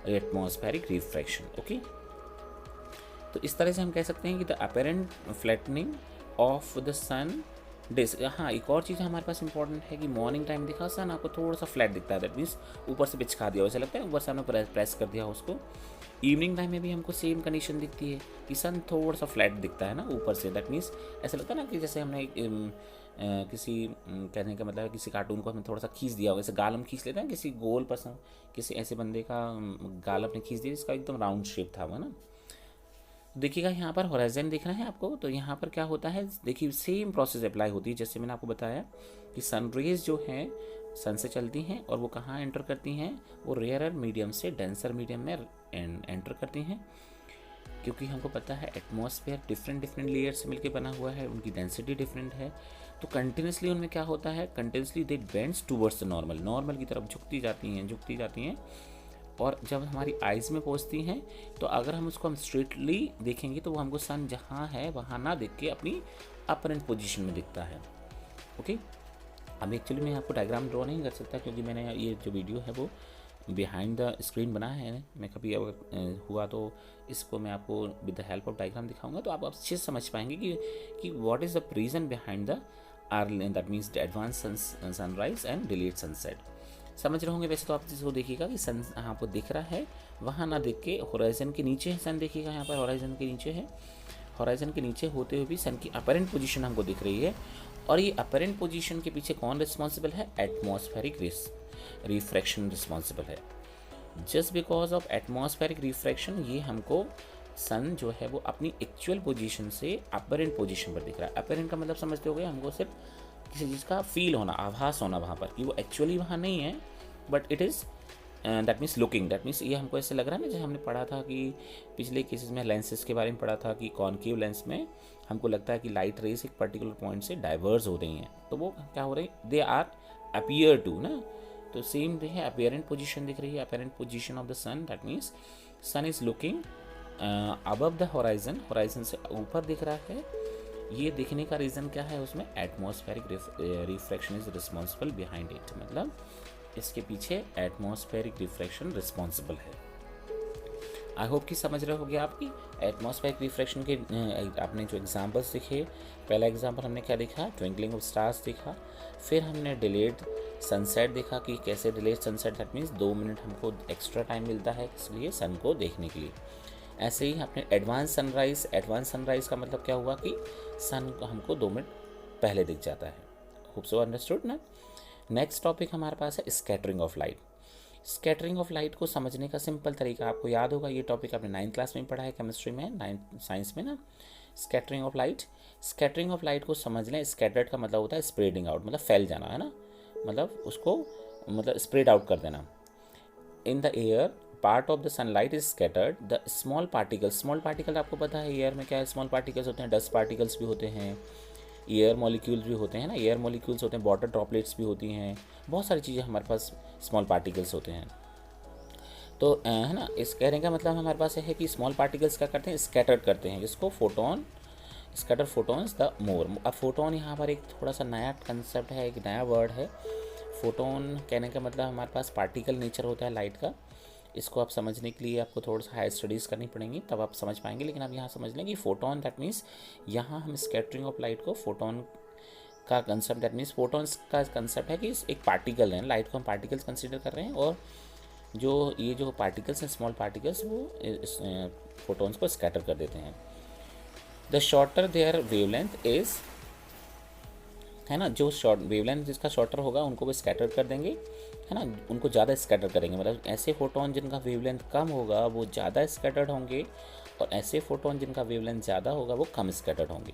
एटमॉस्फेरिक रिफ्रैक्शन। ओके, तो इस तरह से हम कह सकते हैं कि the apparent flattening of the sun days. हाँ, एक और चीज़ हमारे पास इंपॉर्टेंट है कि मॉर्निंग टाइम दिखा सन आपको थोड़ा सा फ्लैट दिखता है, दैट मीन्स ऊपर से बिचका दिया वैसा लगता है, ऊपर से हमने प्रेस कर दिया उसको। इवनिंग टाइम में भी हमको सेम कंडीशन दिखती है कि सन थोड़ा सा फ्लैट दिखता है ना ऊपर से। दैट मीन्स ऐसा लगता है ना कि जैसे हमने किसी कहने का मतलब है किसी कार्टून को हमने थोड़ा सा खींच दिया हो, जैसे गाल हम खींच लेते हैं किसी गोल पसंद, किसी ऐसे बंदे का गाल अपने खींच दिया जिसका एकदम राउंड शेप था वो ना। देखिएगा यहाँ पर होराइजन दिख रहा है आपको, तो यहाँ पर क्या होता है, देखिए सेम प्रोसेस अप्लाई होती है जैसे मैंने आपको बताया कि सन रेज जो हैं सन से चलती हैं और वो कहाँ एंटर करती हैं, वो रेयरर मीडियम से डेंसर मीडियम में एंटर करती हैं। क्योंकि हमको पता है एटमॉस्फेयर डिफरेंट लेयर से मिलकर बना हुआ है, उनकी डेंसिटी डिफरेंट है, तो कंटिन्यूसली उनमें क्या होता है, continuously they bends towards the normal की तरफ झुकती जाती हैं और जब हमारी आइज़ में पहुंचती हैं तो अगर हम उसको हम स्ट्रेटली देखेंगे तो वो हमको सन जहाँ है वहाँ ना दिख के अपनी अपरेंट पोजीशन में दिखता है। ओके, अब एक्चुअली मैं आपको डायग्राम ड्रॉ नहीं कर सकता क्योंकि मैंने ये जो वीडियो है वो बिहाइंड द स्क्रीन बनाया है। मैं कभी अगर हुआ तो इसको मैं आपको with the help of diagram दिखाऊंगा तो आप अच्छे से समझ पाएंगे कि what is the reason behind the early, that means the advance sunrise and delayed sunset. समझ रहे होंगे। वैसे तो आप जिसको देखिएगा कि सन आपको दिख रहा है, वहाँ ना देख के होराइजन के नीचे है सन, देखिएगा यहाँ पर होराइजन के नीचे है। होराइजन के नीचे होते हुए भी सन की अपेरेंट पोजीशन हमको दिख रही है, और ये अपेरेंट पोजीशन के पीछे कौन रिस्पॉन्सिबल है? एटमॉस्फेरिक रिफ्रैक्शन रिस्पॉन्सिबल है। Just because of atmospheric refraction ये हमको सन जो है वो अपनी एक्चुअल पोजीशन से अपेरेंट पोजीशन पर दिख रहा है। अपेरेंट का मतलब समझते हो गए, हमको सिर्फ किसी चीज़ का फील होना, आभास होना वहाँ पर, कि वो एक्चुअली वहाँ नहीं है, but it is that means looking. That means ये हमको ऐसे लग रहा है ना, जैसे हमने पढ़ा था कि पिछले केसेस में लेंसेज के बारे में पढ़ा था कि कॉनकेव लेंस में हमको लगता है कि लाइट रेज एक पर्टिकुलर पॉइंट से डाइवर्स हो रही हैं, तो वो क्या हो रही है? दे आर अपीयर टू ना। तो सेम है, अपेरेंट पोजीशन दिख रही है, apparent position of the sun. That means sun is looking above the horizon, horizon से ऊपर दिख रहा है। ये दिखने का रीज़न क्या है? उसमें atmospheric refraction is responsible behind it, मतलब इसके पीछे एटमॉस्फेरिक रिफ्रैक्शन रिस्पॉन्सिबल है। आई होप कि समझ रहे होगे आपकी एटमॉस्फेरिक रिफ्रैक्शन के आपने जो एग्जांपल्स दिखे। पहला एग्जांपल हमने क्या देखा? ट्विंकलिंग ऑफ स्टार्स देखा। फिर हमने डिलेड सनसेट देखा कि कैसे delayed sunset, that means 2 minute हमको एक्स्ट्रा टाइम मिलता है इसलिए सन को देखने के लिए। ऐसे ही आपने एडवांस सनराइज़, एडवांस सनराइज़ का मतलब क्या हुआ कि सन हमको 2 मिनट पहले दिख जाता है। होप सो अंडरस्टूड ना। नेक्स्ट टॉपिक हमारे पास है scattering of light. Scattering of light को समझने का सिंपल तरीका आपको याद होगा, ये टॉपिक आपने 9th क्लास में पढ़ा है केमिस्ट्री में, 9th साइंस में ना, scattering of light. Scattering of light को समझ लें, स्कैटर्ड का मतलब होता है स्प्रेडिंग आउट, मतलब फैल जाना है ना, मतलब उसको मतलब स्प्रेड आउट कर देना। In the air part of the sunlight is scattered, the small particles, small particle आपको पता है एयर में क्या है, स्मॉल पार्टिकल्स होते हैं, डस्ट पार्टिकल्स भी होते हैं, एयर मॉलिक्यूल्स भी होते हैं ना, एयर मॉलिक्यूल्स होते हैं, वाटर ड्रॉपलेट्स भी होती हैं, बहुत सारी चीज़ें हमारे पास स्मॉल पार्टिकल्स होते हैं। तो है ना, इस कहने का मतलब हमारे पास है कि स्मॉल पार्टिकल्स क्या करते हैं? स्कैटर्ड करते हैं, जिसको photon, scatter photons the more. अब फोटोन यहाँ पर एक थोड़ा सा नया कंसेप्ट है, एक नया वर्ड है। फोटोन कहने का मतलब हमारे पास पार्टिकल नेचर होता है लाइट का। इसको आप समझने के लिए आपको थोड़ा सा हाई स्टडीज़ करनी पड़ेंगी, तब आप समझ पाएंगे। लेकिन आप यहाँ समझ लें कि फोटोन दैट मीन्स यहाँ हम स्कैटरिंग ऑफ लाइट को फोटोन का कंसेप्ट, दैट मीन्स फोटोन्स का कंसेप्ट है कि एक पार्टिकल है, लाइट को हम पार्टिकल्स कंसिडर कर रहे हैं, और जो ये जो पार्टिकल्स हैं स्मॉल पार्टिकल्स वो फोटोन्स को स्कैटर कर देते हैं। The shorter their wavelength is, है ना, जो शॉर्ट वेवलेंथ जिसका शॉर्टर होगा उनको वो स्कैटर कर देंगे, है ना, उनको ज़्यादा स्कैटर करेंगे। मतलब ऐसे फोटोन जिनका वेवलेंथ कम होगा वो ज़्यादा स्कैटर्ड होंगे, और ऐसे फोटोन जिनका वेवलेंथ ज़्यादा होगा वो कम स्कैटर्ड होंगे।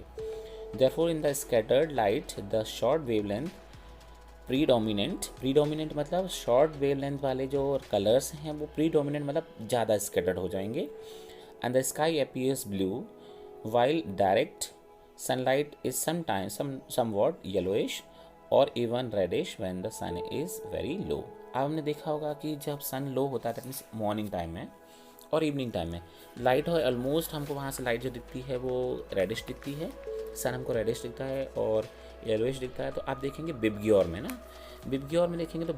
Therefore in the scattered light the short wavelength predominant मतलब शॉर्ट वेवलेंथ वाले जो कलर्स हैं वो प्रीडोमिनेंट मतलब ज़्यादा स्कैटर्ड हो जाएंगे। And the sky appears blue while direct sunlight is sometimes somewhat yellowish और even reddish when the sun is very low. अब हमने देखा होगा कि जब सन लो होता है दैट मीन्स मॉर्निंग टाइम में और इवनिंग टाइम में लाइट हो ऑलमोस्ट हमको वहाँ से लाइट जो दिखती है वो रेडिश दिखती है, सन हमको रेडिश दिखता है और येलोइश दिखता है। तो आप देखेंगे बिबग्योर में ना, बिबग्योर में देखेंगे तो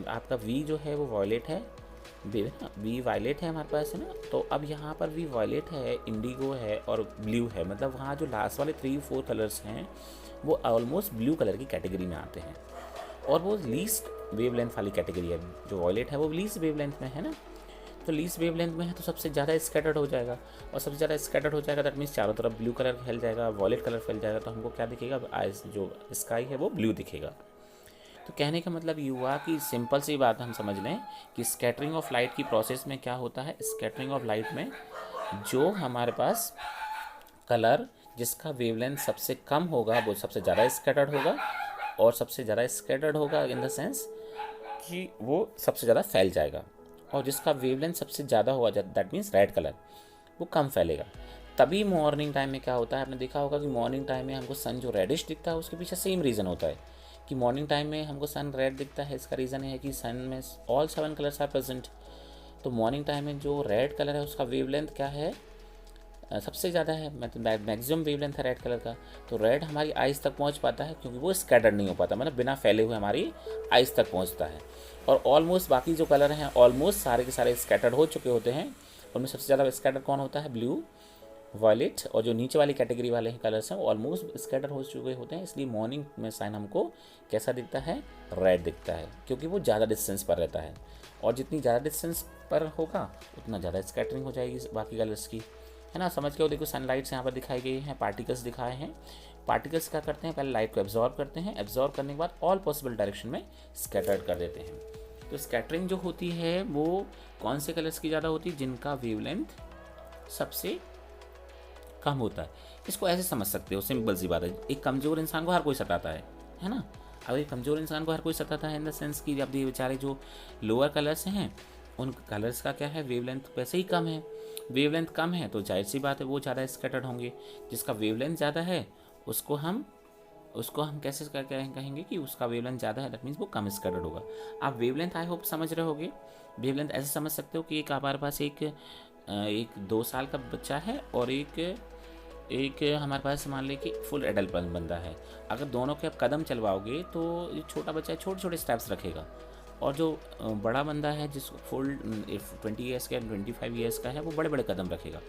आपका वी जो है वो वॉयलेट है, वी वायलेट है हमारे पास, है ना। तो अब यहाँ पर वी वायलेट है, इंडिगो है और ब्लू है, मतलब वहाँ जो लास्ट वाले 3-4 कलर्स हैं वो ऑलमोस्ट ब्लू कलर की कैटेगरी में आते हैं, और वो लीस्ट वेवलेंथ वाली कैटेगरी है। जो वॉयलेट है वो लीस्ट वेवलेंथ में है ना, तो लीस्ट वेवलेंथ में है तो सबसे ज़्यादा स्कैटर्ड हो जाएगा, और सबसे ज़्यादा स्कैटर्ड हो जाएगा दैट मीन्स चारों तरफ ब्लू कलर फैल जाएगा, वॉयलेट कलर फैल जाएगा, तो हमको क्या दिखेगा? जो स्काई है वो ब्लू दिखेगा। तो कहने का मतलब ये हुआ कि सिंपल सी बात हम समझ लें कि स्कैटरिंग ऑफ लाइट की प्रोसेस में क्या होता है, स्कैटरिंग ऑफ लाइट में जो हमारे पास कलर जिसका वेवलेंथ सबसे कम होगा वो सबसे ज़्यादा स्कैटर्ड होगा, और सबसे ज़्यादा स्कैटर्ड होगा इन द सेंस कि वो सबसे ज़्यादा फैल जाएगा, और जिसका वेवलेंथ सबसे ज़्यादा होगा दैट मीन्स रेड कलर वो कम फैलेगा। तभी मॉर्निंग टाइम में क्या होता है, आपने देखा होगा कि मॉर्निंग टाइम में हमको सन जो रेडिश दिखता है उसके पीछे सेम रीज़न होता है कि मॉर्निंग टाइम में हमको सन रेड दिखता है। इसका रीज़न है कि सन में ऑल 7 कलर्स आर प्रेजेंट, तो मॉर्निंग टाइम में जो रेड कलर है उसका वेवलेंथ क्या है, सबसे ज़्यादा है, मतलब मैक्सिमम वेवलेंथ है रेड कलर का। तो रेड हमारी आइज़ तक पहुंच पाता है क्योंकि वो स्कैटर्ड नहीं हो पाता, मतलब बिना फैले हुए हमारी आइज़ तक पहुंचता है। और ऑलमोस्ट बाकी जो कलर हैं ऑलमोस्ट सारे के सारे स्कैटर्ड हो चुके होते हैं। उनमें सबसे ज़्यादा स्कैटर्ड कौन होता है, ब्लू, वॉयलेट, और जो नीचे वाली कैटेगरी वाले कलर्स हैं वो ऑलमोस्ट स्कैटर हो चुके होते हैं। इसलिए मॉर्निंग में साइन हमको कैसा दिखता है, रेड दिखता है, क्योंकि वो ज़्यादा डिस्टेंस पर रहता है। और जितनी ज़्यादा डिस्टेंस पर होगा उतना ज़्यादा स्कैटरिंग हो जाएगी बाकी कलर्स की, है ना। समझ के वो देखो सनलाइट्स यहाँ पर दिखाई गई हैं, पार्टिकल्स दिखाए हैं। पार्टिकल्स क्या करते हैं, पहले लाइट को एब्जॉर्ब करते हैं, एब्जॉर्ब करने के बाद ऑल पॉसिबल डायरेक्शन में स्कैटर्ड कर देते हैं। तो स्कैटरिंग जो होती है वो कौन से कलर्स की ज़्यादा होती है, जिनका वेवलेंथ सबसे कम होता है। इसको ऐसे समझ सकते हो, सिंपल सी बात है, एक कमज़ोर इंसान को हर कोई सताता है ना। अब एक कमज़ोर इंसान को हर कोई सताता है इन द सेंस कि जब ये बेचारे जो लोअर कलर्स हैं उन कलर्स का क्या है, वेवलेंथ वैसे ही कम है। वेवलेंथ कम है तो जाहिर सी बात है वो ज़्यादा स्कैटर्ड होंगे। जिसका वेवलेंथ ज़्यादा है उसको हम कैसे कहेंगे कि उसका वेवलेंथ ज़्यादा है, दैट मीन्स वो कम स्कैटर्ड होगा। आप वेवलेंथ आई होप समझ रहे होगे। वेवलेंथ ऐसे समझ सकते हो कि एक हमारे पास एक 2 साल का बच्चा है और एक हमारे पास मान ली कि फुल एडल्ट बंदा है। अगर दोनों के आप कदम चलवाओगे तो ये छोटा बच्चा छोटे छोटे स्टेप्स रखेगा, और जो बड़ा बंदा है जिसको फुल 20 ईयर्स का 25 ईयर्स का है वो बड़े बड़े कदम रखेगा।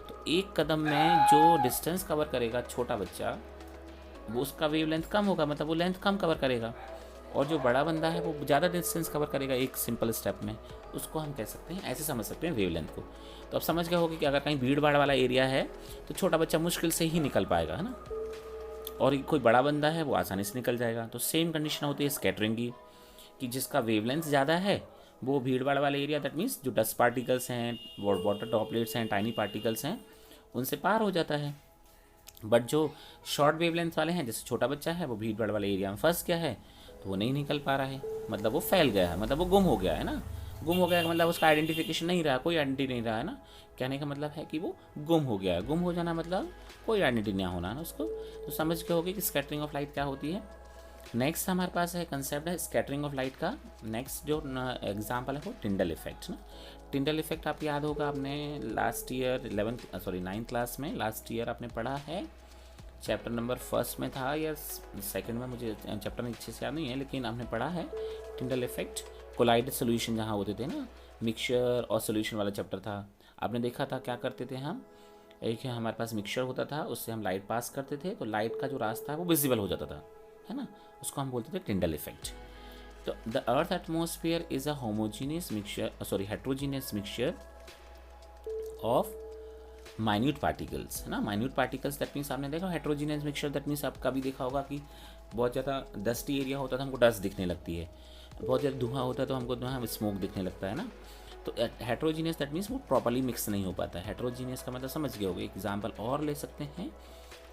तो एक कदम में जो डिस्टेंस कवर करेगा छोटा बच्चा वो उसका वेवलेंथ कम होगा, मतलब वो लेंथ कम कवर करेगा। और जो बड़ा बंदा है वो ज़्यादा डिस्टेंस कवर करेगा एक सिंपल स्टेप में। उसको हम कह सकते हैं, ऐसे समझ सकते हैं वेवलेंथ को। तो अब समझ गए होगे कि अगर कहीं भीड़ भाड़ वाला एरिया है तो छोटा बच्चा मुश्किल से ही निकल पाएगा, है ना, और कोई बड़ा बंदा है वो आसानी से निकल जाएगा। तो सेम कंडीशन होती है स्कैटरिंग की, कि जिसका वेवलेंथ ज़्यादा है वो भीड़ भाड़ वाले एरिया, दैट मीन्स जो डस्ट पार्टिकल्स हैं, वाटर ड्रॉपलेट्स हैं, टाइनी पार्टिकल्स हैं, उनसे पार हो जाता है। बट जो शॉर्ट वेवलेंथ वाले हैं, जैसे छोटा बच्चा है वो भीड़ भाड़ वाले एरिया में फंस गया है तो वो नहीं निकल पा रहा है, मतलब वो फैल गया है, मतलब वो गुम हो गया है ना। गुम हो गया मतलब उसका आइडेंटिफिकेशन नहीं रहा, कोई आइडेंटिटी नहीं रहा है ना। कहने का मतलब है कि वो गुम हो गया है। गुम हो जाना मतलब कोई आइडेंटिटी नहीं होना है ना उसको। तो समझ के होगी कि स्कैटरिंग ऑफ लाइट क्या होती है। नेक्स्ट हमारे पास है कंसेप्ट है स्कैटरिंग ऑफ लाइट का। नेक्स्ट जो एग्जाम्पल है वो टिंडल इफेक्ट ना। टिंडल इफेक्ट आप याद होगा, आपने लास्ट ईयर 9th क्लास में लास्ट ईयर आपने पढ़ा है, चैप्टर नंबर 1 में था या 2nd में, मुझे चैप्टर में अच्छे से याद नहीं है, लेकिन आपने पढ़ा है टिंडल इफेक्ट। कोलाइडेड सोल्यूशन जहाँ होते थे ना, मिक्सचर और सोल्यूशन वाला चैप्टर था। आपने देखा था क्या करते थे हम, एक हमारे पास मिक्सचर होता था, उससे हम लाइट पास करते थे तो लाइट का जो रास्ता है वो विजिबल हो जाता था, है ना, उसको हम बोलते थे टिंडल इफेक्ट। तो the earth atmosphere is a homogeneous mixture, heterogeneous mixture of minute particles, है ना। माइन्यूट पार्टिकल्स दैट मीन्स आपने देखा हेट्रोजीनियस मिक्सचर, दैट मीन्स आपका भी देखा होगा कि बहुत ज़्यादा डस्टी एरिया होता था हमको डस्ट दिखने लगती है, बहुत ज़्यादा धुआं होता है तो हमको धुआं स्मोक दिखने लगता है ना। तो हेट्रोजीनियस दैट मीन्स वो प्रॉपर्ली मिक्स नहीं हो पाता है। हेट्रोजीनियस का मतलब समझ गए होगे। एग्जाम्पल और ले सकते हैं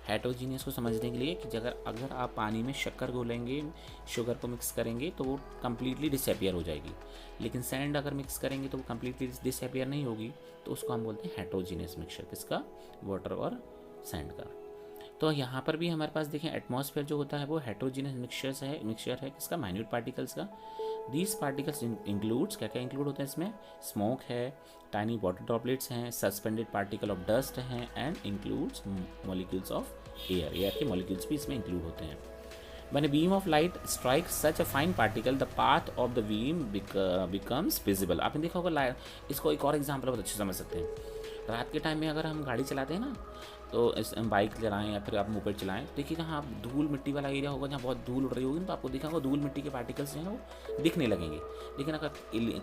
हेट्रोजीनियस को समझने के लिए कि अगर आप पानी में शक्कर घोलेंगे, शुगर को मिक्स करेंगे तो वो कम्प्लीटली डिसअपियर हो जाएगी, लेकिन सैंड अगर मिक्स करेंगे तो वो कम्प्लीटली डिसअपियर नहीं होगी। तो उसको हम बोलते हैं हेट्रोजीनियस मिक्सचर, किसका, वाटर और सैंड का। तो यहाँ पर भी हमारे पास देखें एटमॉस्फेयर जो होता है वो हेट्रोजीनियस मिक्सचर है किसका, माइन्यूट पार्टिकल्स का। दीज पार्टिकल्स इंक्लूड्स, क्या क्या इंक्लूड होता है इसमें, स्मोक है, टाइनी वाटर ड्रॉपलेट्स हैं, सस्पेंडेड पार्टिकल ऑफ डस्ट हैं, and includes molecules of air के मॉलिक्यूल्स भी इसमें इंक्लूड होते हैं। When a beam of light strikes such a fine particle, the path of the beam becomes visible. आपने देखा होगा इसको एक और एग्जाम्पल बहुत अच्छे समझ सकते हैं। रात के टाइम में अगर हम गाड़ी चलाते हैं ना, तो बाइक चलाएं या फिर आप मोपेड चलाएं, देखिए जहाँ धूल मिट्टी वाला एरिया होगा, जहाँ बहुत धूल उड़ रही होगी, तो आपको देखा होगा धूल मिट्टी के पार्टिकल्स जो हैं वो दिखने लगेंगे। लेकिन अगर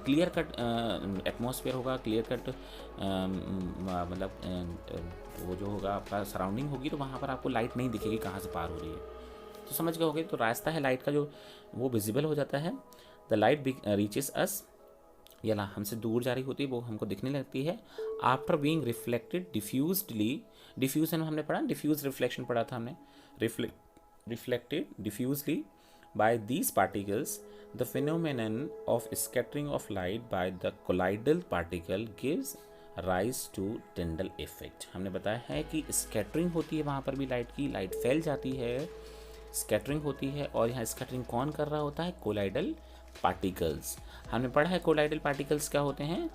क्लियर कट एटमॉस्फेयर होगा, क्लियर कट मतलब वो जो होगा आपका सराउंडिंग होगी, तो वहाँ पर आपको लाइट नहीं दिखेगी कहाँ से पार हो रही है। तो समझ गए होगे। तो रास्ता है लाइट का जो वो विजिबल हो जाता है। द लाइट रीचेस अस, या हमसे दूर जा रही होती है वो हमको दिखने लगती है। After being reflected diffusely, diffusion हमने पढ़ा, डिफ्यूज रिफ्लेक्शन पढ़ा था हमने, reflected diffusely by these particles, the phenomenon of scattering of light by the colloidal particle gives rise to Tyndall effect. हमने बताया है कि स्कैटरिंग होती है वहाँ पर भी लाइट की, लाइट फैल जाती है, स्कैटरिंग होती है, और यहाँ स्कैटरिंग कौन कर रहा होता है, कोलाइडल पार्टिकल्स। हमने पढ़ा है कोलाइडल पार्टिकल्स क्या होते हैं,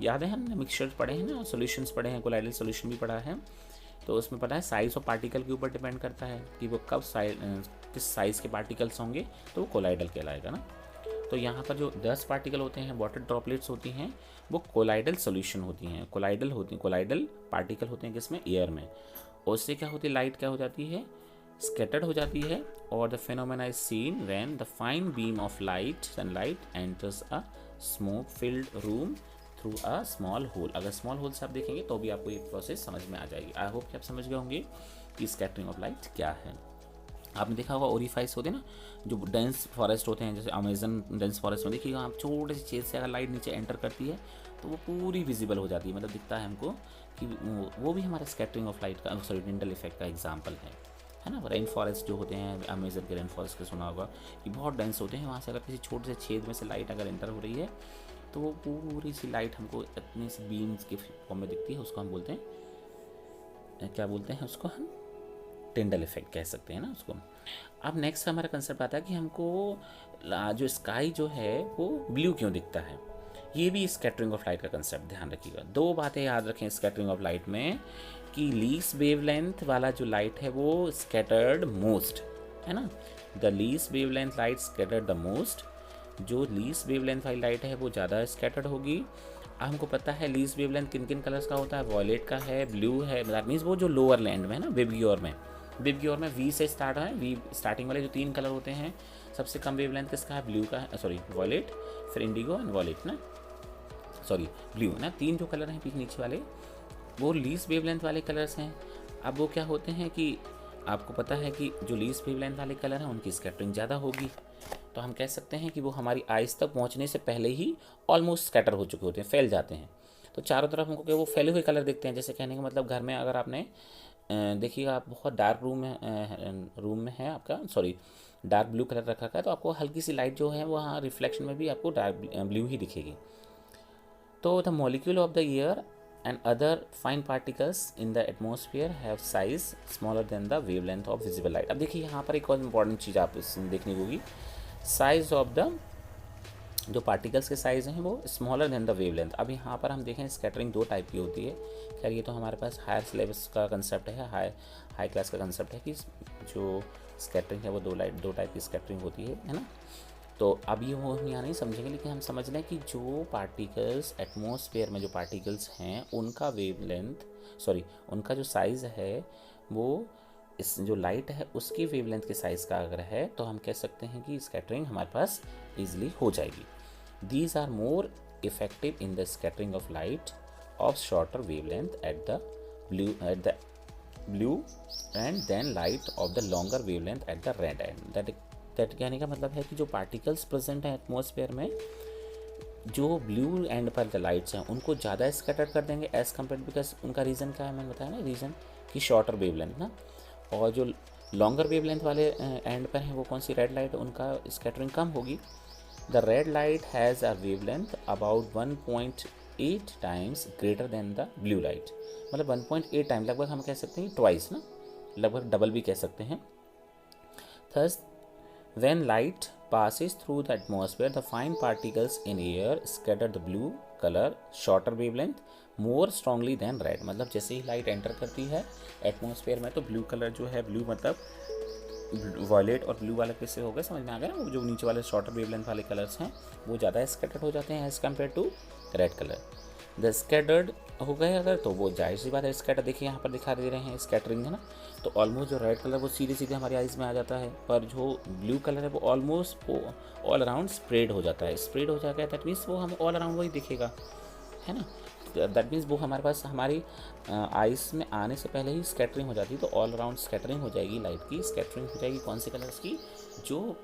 याद है हमने मिक्सचर पढ़े हैं ना, और सॉल्यूशंस पढ़े हैं, कोलाइडल सॉल्यूशन भी पढ़ा है। तो उसमें पता है साइज़ ऑफ पार्टिकल के ऊपर डिपेंड करता है कि वो कब किस साइज़ के पार्टिकल्स होंगे, तो वो कोलाइडल कहलाएगा ना। तो यहाँ पर जो 10 पार्टिकल होते हैं, वाटर ड्रॉपलेट्स होती हैं, वो कोलाइडल सॉल्यूशन होती हैं, कोलाइडल पार्टिकल होते हैं किसमें, एयर में। और उससे क्या होती है, लाइट क्या हो जाती है, स्कैटर्ड हो जाती है। और the phenomena is seen when the fine beam of light sunlight enters a smoke filled room through a small hole. अगर स्मॉल होल से आप देखेंगे तो भी आपको ये प्रोसेस समझ में आ जाएगी। आई होप कि आप समझ गए होंगे कि स्कैटरिंग ऑफ लाइट क्या है। आपने देखा होगा ओरिफाइस होते हैं ना, जो डेंस फॉरेस्ट होते हैं, जैसे अमेजन डेंस फॉरेस्ट में देखिएगा आप, छोटे से छेद से अगर लाइट नीचे एंटर करती है तो वो पूरी विजिबल हो जाती है, मतलब दिखता है हमको कि वो भी हमारे स्कैटरिंग ऑफ लाइट का, सॉरी, टिंडल इफेक्ट का एग्जाम्पल है ना। रेन फॉरेस्ट जो होते हैं, अमेजन के रेन फॉरेस्ट का सुना होगा कि बहुत डेंस होते हैं, वहाँ से अगर किसी छोटे से छेद में से लाइट अगर एंटर हो रही है तो वो पूरी सी लाइट हमको इतनी सी बीम्स के फॉर्म में दिखती है। उसको हम बोलते हैं, क्या बोलते हैं उसको, हम टिंडल इफेक्ट कह सकते हैं ना उसको। अब नेक्स्ट हमारा कंसेप्ट आता है कि हमको जो स्काई जो है वो ब्लू क्यों दिखता है। ये भी स्कैटरिंग ऑफ लाइट का कंसेप्ट, ध्यान रखिएगा। दो बातें याद रखें स्कैटरिंग ऑफ लाइट में, कि लीस्ट वेवलेंथ वाला जो लाइट है वो स्कैटर्ड मोस्ट है ना, the least wavelength light scattered the most. जो लीस्ट वेवलेंथ वाली लाइट है वो ज़्यादा स्कैटर्ड होगी। हमको पता है लीस्ट वेवलेंथ किन किन कलर्स का होता है, वॉयलेट का है, ब्लू है, दैट मीन्स वो जो लोअर लैंड में है ना, विबग्योर में वी से स्टार्ट है, वी स्टार्टिंग वाले जो 3 कलर होते हैं, सबसे कम वेवलेंथ किसका है, ब्लू का है, सॉरी वॉयलेट, फिर इंडिगो एंड वॉयलेट ना, सॉरी ब्लू ना, 3 जो कलर हैं पीछे नीचे वाले वो लीस्ट वेवलेंथ वाले कलर्स हैं। अब वो क्या होते हैं कि आपको पता है कि जो लीस्ट वेवलेंथ वाले कलर हैं उनकी स्कैटरिंग ज़्यादा होगी, तो हम कह सकते हैं कि वो हमारी आइज़ तक पहुंचने से पहले ही ऑलमोस्ट स्कैटर हो चुके होते हैं, फैल जाते हैं। तो चारों तरफ हमको क्या वो फैले हुए कलर दिखते हैं। जैसे कहने का मतलब, घर में अगर आपने देखिएगा, आप बहुत डार्क रूम में है आपका, सॉरी डार्क ब्लू कलर रखा है, तो आपको हल्की सी लाइट जो है वहाँ रिफ्लेक्शन में भी आपको डार्क ब्लू ही दिखेगी। तो the molecule of the air and other fine particles in the atmosphere have size smaller than the wavelength of visible light। अब देखिए यहाँ पर एक और इम्पॉर्टेंट चीज़ आप इसमें देखने को होगी, साइज ऑफ द, जो पार्टिकल्स के साइज़ हैं वो स्मॉलर देन द वेवलेंथ। अब यहाँ पर हम देखें स्कैटरिंग 2 टाइप की होती है। खैर ये तो हमारे पास हायर सिलेबस का कंसेप्ट है, हाई क्लास का कंसेप्ट है कि जो स्कैटरिंग है वो 2 टाइप की स्कैटरिंग होती है ना। तो अब ये वो हम यहाँ नहीं समझेंगे, लेकिन हम समझ लें कि जो पार्टिकल्स एटमॉस्फेयर में जो पार्टिकल्स हैं उनका वेवलेंथ, सॉरी उनका जो साइज़ है वो इस जो लाइट है उसकी वेवलेंथ के साइज़ का अगर है तो हम कह सकते हैं कि स्कैटरिंग हमारे पास ईजिली हो जाएगी। These are more effective in the scattering of light of shorter wavelength at the blue end than light of the longer wavelength at the red end. That कहने का मतलब है कि जो पार्टिकल्स प्रेजेंट हैं एटमॉस्फेयर में, जो ब्लू एंड पर द लाइट्स हैं उनको ज़्यादा स्कैटर कर देंगे एज़ कम्पेयर, बिकॉज उनका रीज़न क्या है, मैंने बताया ना रीज़न, कि शॉर्टर वेवलेंथ ना। और जो लॉन्गर वेवलेंथ वाले एंड पर हैं वो कौन सी, रेड लाइट, उनका स्कैटरिंग कम होगी। The red light has a wavelength about 1.8 times greater than the blue light, मतलब 1.8 टाइम, लगभग हम कह सकते हैं ट्वाइस ना, लगभग डबल भी कह सकते हैं। थर्स when light passes through the atmosphere, the fine particles in air scatter the blue color shorter wavelength more strongly than red। मतलब जैसे ही लाइट एंटर करती है एटमॉस्फेयर में तो ब्लू कलर जो है, ब्लू मतलब वॉयलेट और ब्लू वाला किससे हो गया, समझ में आ गया ना, वो जो नीचे वाले शॉर्टर वेवलेंथ वाले कलर्स हैं वो ज़्यादा स्कैटर्ड हो जाते हैं as compare to red colour. The scattered हो गए अगर तो वो जाहिर सी बात है, स्कैटर देखिए यहाँ पर दिखा दे रहे हैं स्कैटरिंग है ना, तो ऑलमोस्ट जो रेड कलर वो सीधे सीधे हमारी आइज़ में आ जाता है, पर जो ब्लू कलर है वो ऑलमोस्ट ऑल अराउंड स्प्रेड हो जाता है, स्प्रेड हो जाएगा, दैट मीन्स वो हमें ऑल अराउंड वही दिखेगा है ना। दैट मीन्स वो हमारे पास हमारी आइज़ में आने से पहले ही स्कैटरिंग हो जाती है, तो ऑल अराउंड स्कैटरिंग हो जाएगी, लाइट की स्कैटरिंग हो जाएगी। कौन से कलर्स की, जो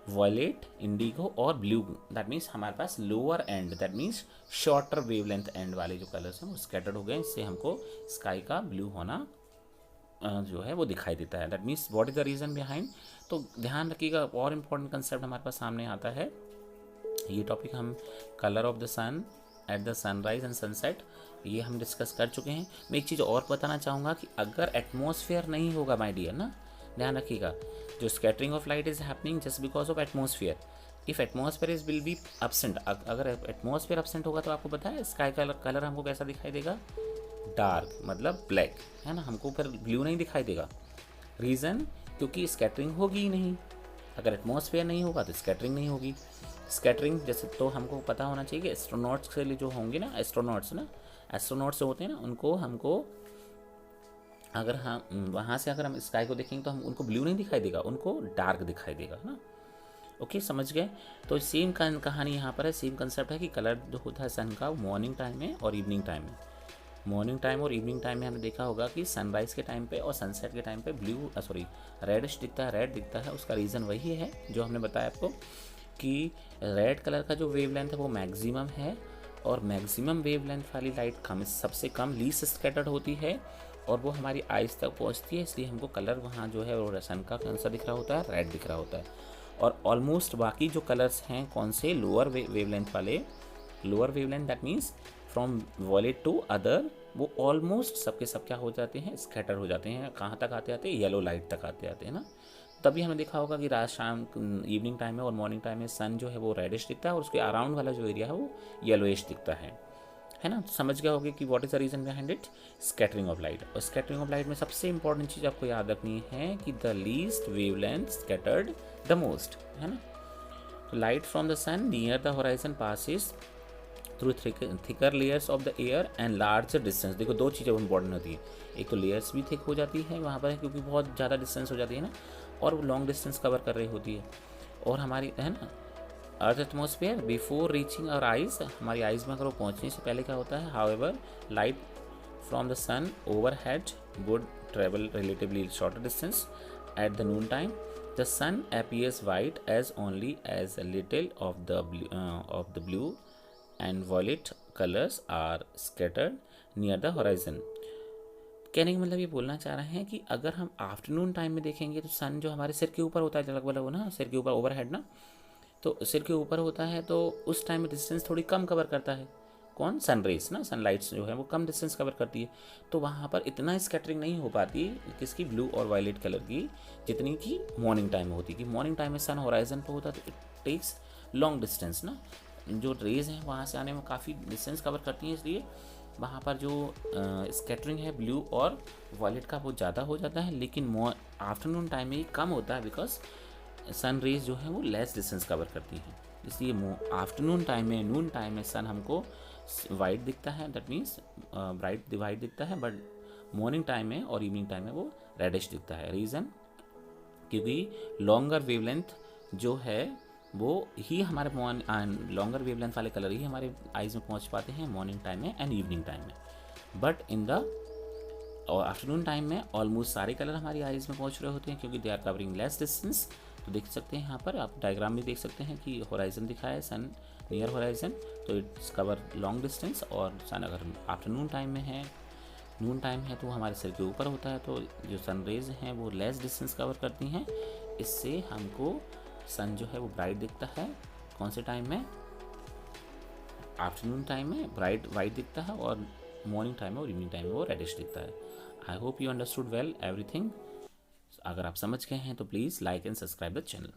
वॉयलेट, इंडिगो और ब्लू, दैट मीन्स हमारे पास lower end, that means shorter wavelength end वाले जो कलर्स हैं वो स्कैटर्ड हो गए। इससे हमको स्काई का ब्लू होना जो है वो दिखाई देता है। That means what is the reason behind. तो ध्यान रखिएगा, और इम्पॉर्टेंट कंसेप्ट हमारे पास सामने आता है, ये टॉपिक हम colour of the sun at the sunrise and sunset ये हम डिस्कस कर चुके हैं। मैं एक चीज़ और बताना चाहूँगा कि अगर एटमॉस्फेयर नहीं होगा माय डियर ना, ध्यान रखिएगा, जो scattering of light is happening just because of atmosphere, if atmosphere is will be absent, अगर एटमॉस्फेयर एब्सेंट होगा तो आपको पता है स्काई कलर हमको कैसा दिखाई देगा, डार्क, मतलब ब्लैक, है ना, हमको फिर ब्लू नहीं दिखाई देगा। रीज़न, क्योंकि स्कैटरिंग होगी ही नहीं। अगर एटमॉस्फेयर नहीं होगा तो स्कैटरिंग नहीं होगी। स्कैटरिंग जैसे तो हमको पता होना चाहिए कि एस्ट्रोनॉट्स के लिए जो होंगे ना, एस्ट्रोनॉट्स जो होते हैं ना, उनको हमको अगर हम वहाँ से अगर हम स्काई को देखेंगे तो हम उनको ब्लू नहीं दिखाई देगा, उनको डार्क दिखाई देगा, है ना। ओके, समझ गए। तो सेम कहानी यहाँ पर है, सेम कंसेप्ट है कि कलर जो होता है सन का मॉर्निंग टाइम में और इवनिंग टाइम में। मॉर्निंग टाइम और इवनिंग टाइम में हमने देखा होगा कि सनराइज़ के टाइम पे और सनसेट के टाइम पे रेडिश दिखता है, रेड दिखता है। उसका रीज़न वही है जो हमने बताया आपको कि रेड कलर का जो वेवलेंथ है वो मैक्सिमम है, और मैक्सिमम वेवलेंथ वाली लाइट सबसे कम लीस्ट स्कैटर्ड होती है और वो हमारी आइज़ तक पहुंचती है, इसलिए हमको कलर वहाँ जो है वो सन का कौन सा दिख रहा होता है, रेड दिख रहा होता है। और ऑलमोस्ट बाकी जो कलर्स हैं कौन से, लोअर वेवलेंथ वाले, lower wavelength that means from violet to other, वो ऑलमोस्ट सबके सब क्या हो जाते हैं, स्कैटर हो जाते हैं। कहाँ तक आते आते, येलो लाइट तक आते आते हैं ना। तभी हमने देखा होगा कि रात शाम इवनिंग टाइम में और मॉर्निंग टाइम में सन जो है वो रेडिश दिखता है और उसके अराउंड वाला जो एरिया है वो येलोइश दिखता है ना। समझ गया होगा कि what is the reason behind it, scattering of light. और स्कैटरिंग ऑफ लाइट में सबसे इंपॉर्टेंट चीज़ आपको याद रखनी है कि the least wavelength scattered the most, है ना। Light from the sun near the horizon passes through thicker layers of the air and larger distance. देखो दो चीज़ें इंपॉर्टेंट होती है, एक तो लेयर्स भी थिक हो जाती है वहाँ पर क्योंकि बहुत ज़्यादा डिस्टेंस हो जाती है ना, और वो लॉन्ग डिस्टेंस कवर कर रही होती है। और हमारी, है ना, earth atmosphere before reaching our eyes, हमारी आइज में अगर वो पहुँचने से पहले क्या होता है, however light from the sun overhead would travel relatively shorter distance at the noon time. The sun appears white as only as a little of the blue and violet colors are scattered near the horizon। कहने का मतलब ये बोलना चाह रहे हैं कि अगर हम आफ्टरनून टाइम में देखेंगे तो सन जो हमारे सिर के ऊपर होता है, लगभग वो ना सिर के ऊपर ओवरहेड ना, तो सिर के ऊपर होता है तो उस टाइम में डिस्टेंस थोड़ी कम कवर करता है। कौन, सनरेज ना, सनलाइट्स जो है वो कम डिस्टेंस कवर करती है, तो वहाँ पर इतना स्कैटरिंग नहीं हो पाती किसकी, ब्लू और वायलेट कलर की, जितनी की मॉर्निंग टाइम में होती। कि मॉर्निंग टाइम में सन होराइजन पर होता है तो इट टेक्स लॉन्ग डिस्टेंस ना, जो रेज हैं वहाँ से आने में काफ़ी डिस्टेंस कवर करती हैं, इसलिए वहाँ पर जो स्कैटरिंग है ब्लू और वायलेट का वो ज़्यादा हो जाता है। लेकिन आफ्टरनून टाइम में कम होता है बिकॉज सन रेज जो है वो लेस डिस्टेंस कवर करती हैं, इसलिए आफ्टरनून टाइम में, नून टाइम में सन हमको वाइट दिखता है, दैट मीन्स ब्राइट वाइट दिखता है, बट मॉर्निंग टाइम में और इवनिंग टाइम में वो रेडिश दिखता है। रीज़न, क्योंकि लॉन्गर वेवलेंथ जो है वो ही हमारे लॉन्गर वेवलेंथ वाले कलर ही हमारे आइज़ में पहुंच पाते हैं मॉर्निंग टाइम में एंड इवनिंग टाइम में, बट इन द और आफ्टरनून टाइम में ऑलमोस्ट सारे कलर हमारी आइज़ में पहुंच रहे होते हैं क्योंकि they are covering less distance. तो देख सकते हैं यहाँ पर आप डायग्राम में देख सकते हैं कि होराइजन दिखा है, सन नियर होराइजन, तो इट्स कवर लॉन्ग डिस्टेंस, और सन अगर आफ्टरनून टाइम में है, नून टाइम है, तो हमारे सिर के ऊपर होता है, तो जो सन रेज हैं वो लेस डिस्टेंस कवर करती हैं। इससे हमको सन जो है वो ब्राइट दिखता है, कौन से टाइम में, आफ्टरनून टाइम में ब्राइट वाइट दिखता है, और मॉर्निंग टाइम में और इवनिंग टाइम में वो रेडिश दिखता है। I hope you understood well everything. अगर आप समझ गए हैं तो please like and subscribe the channel.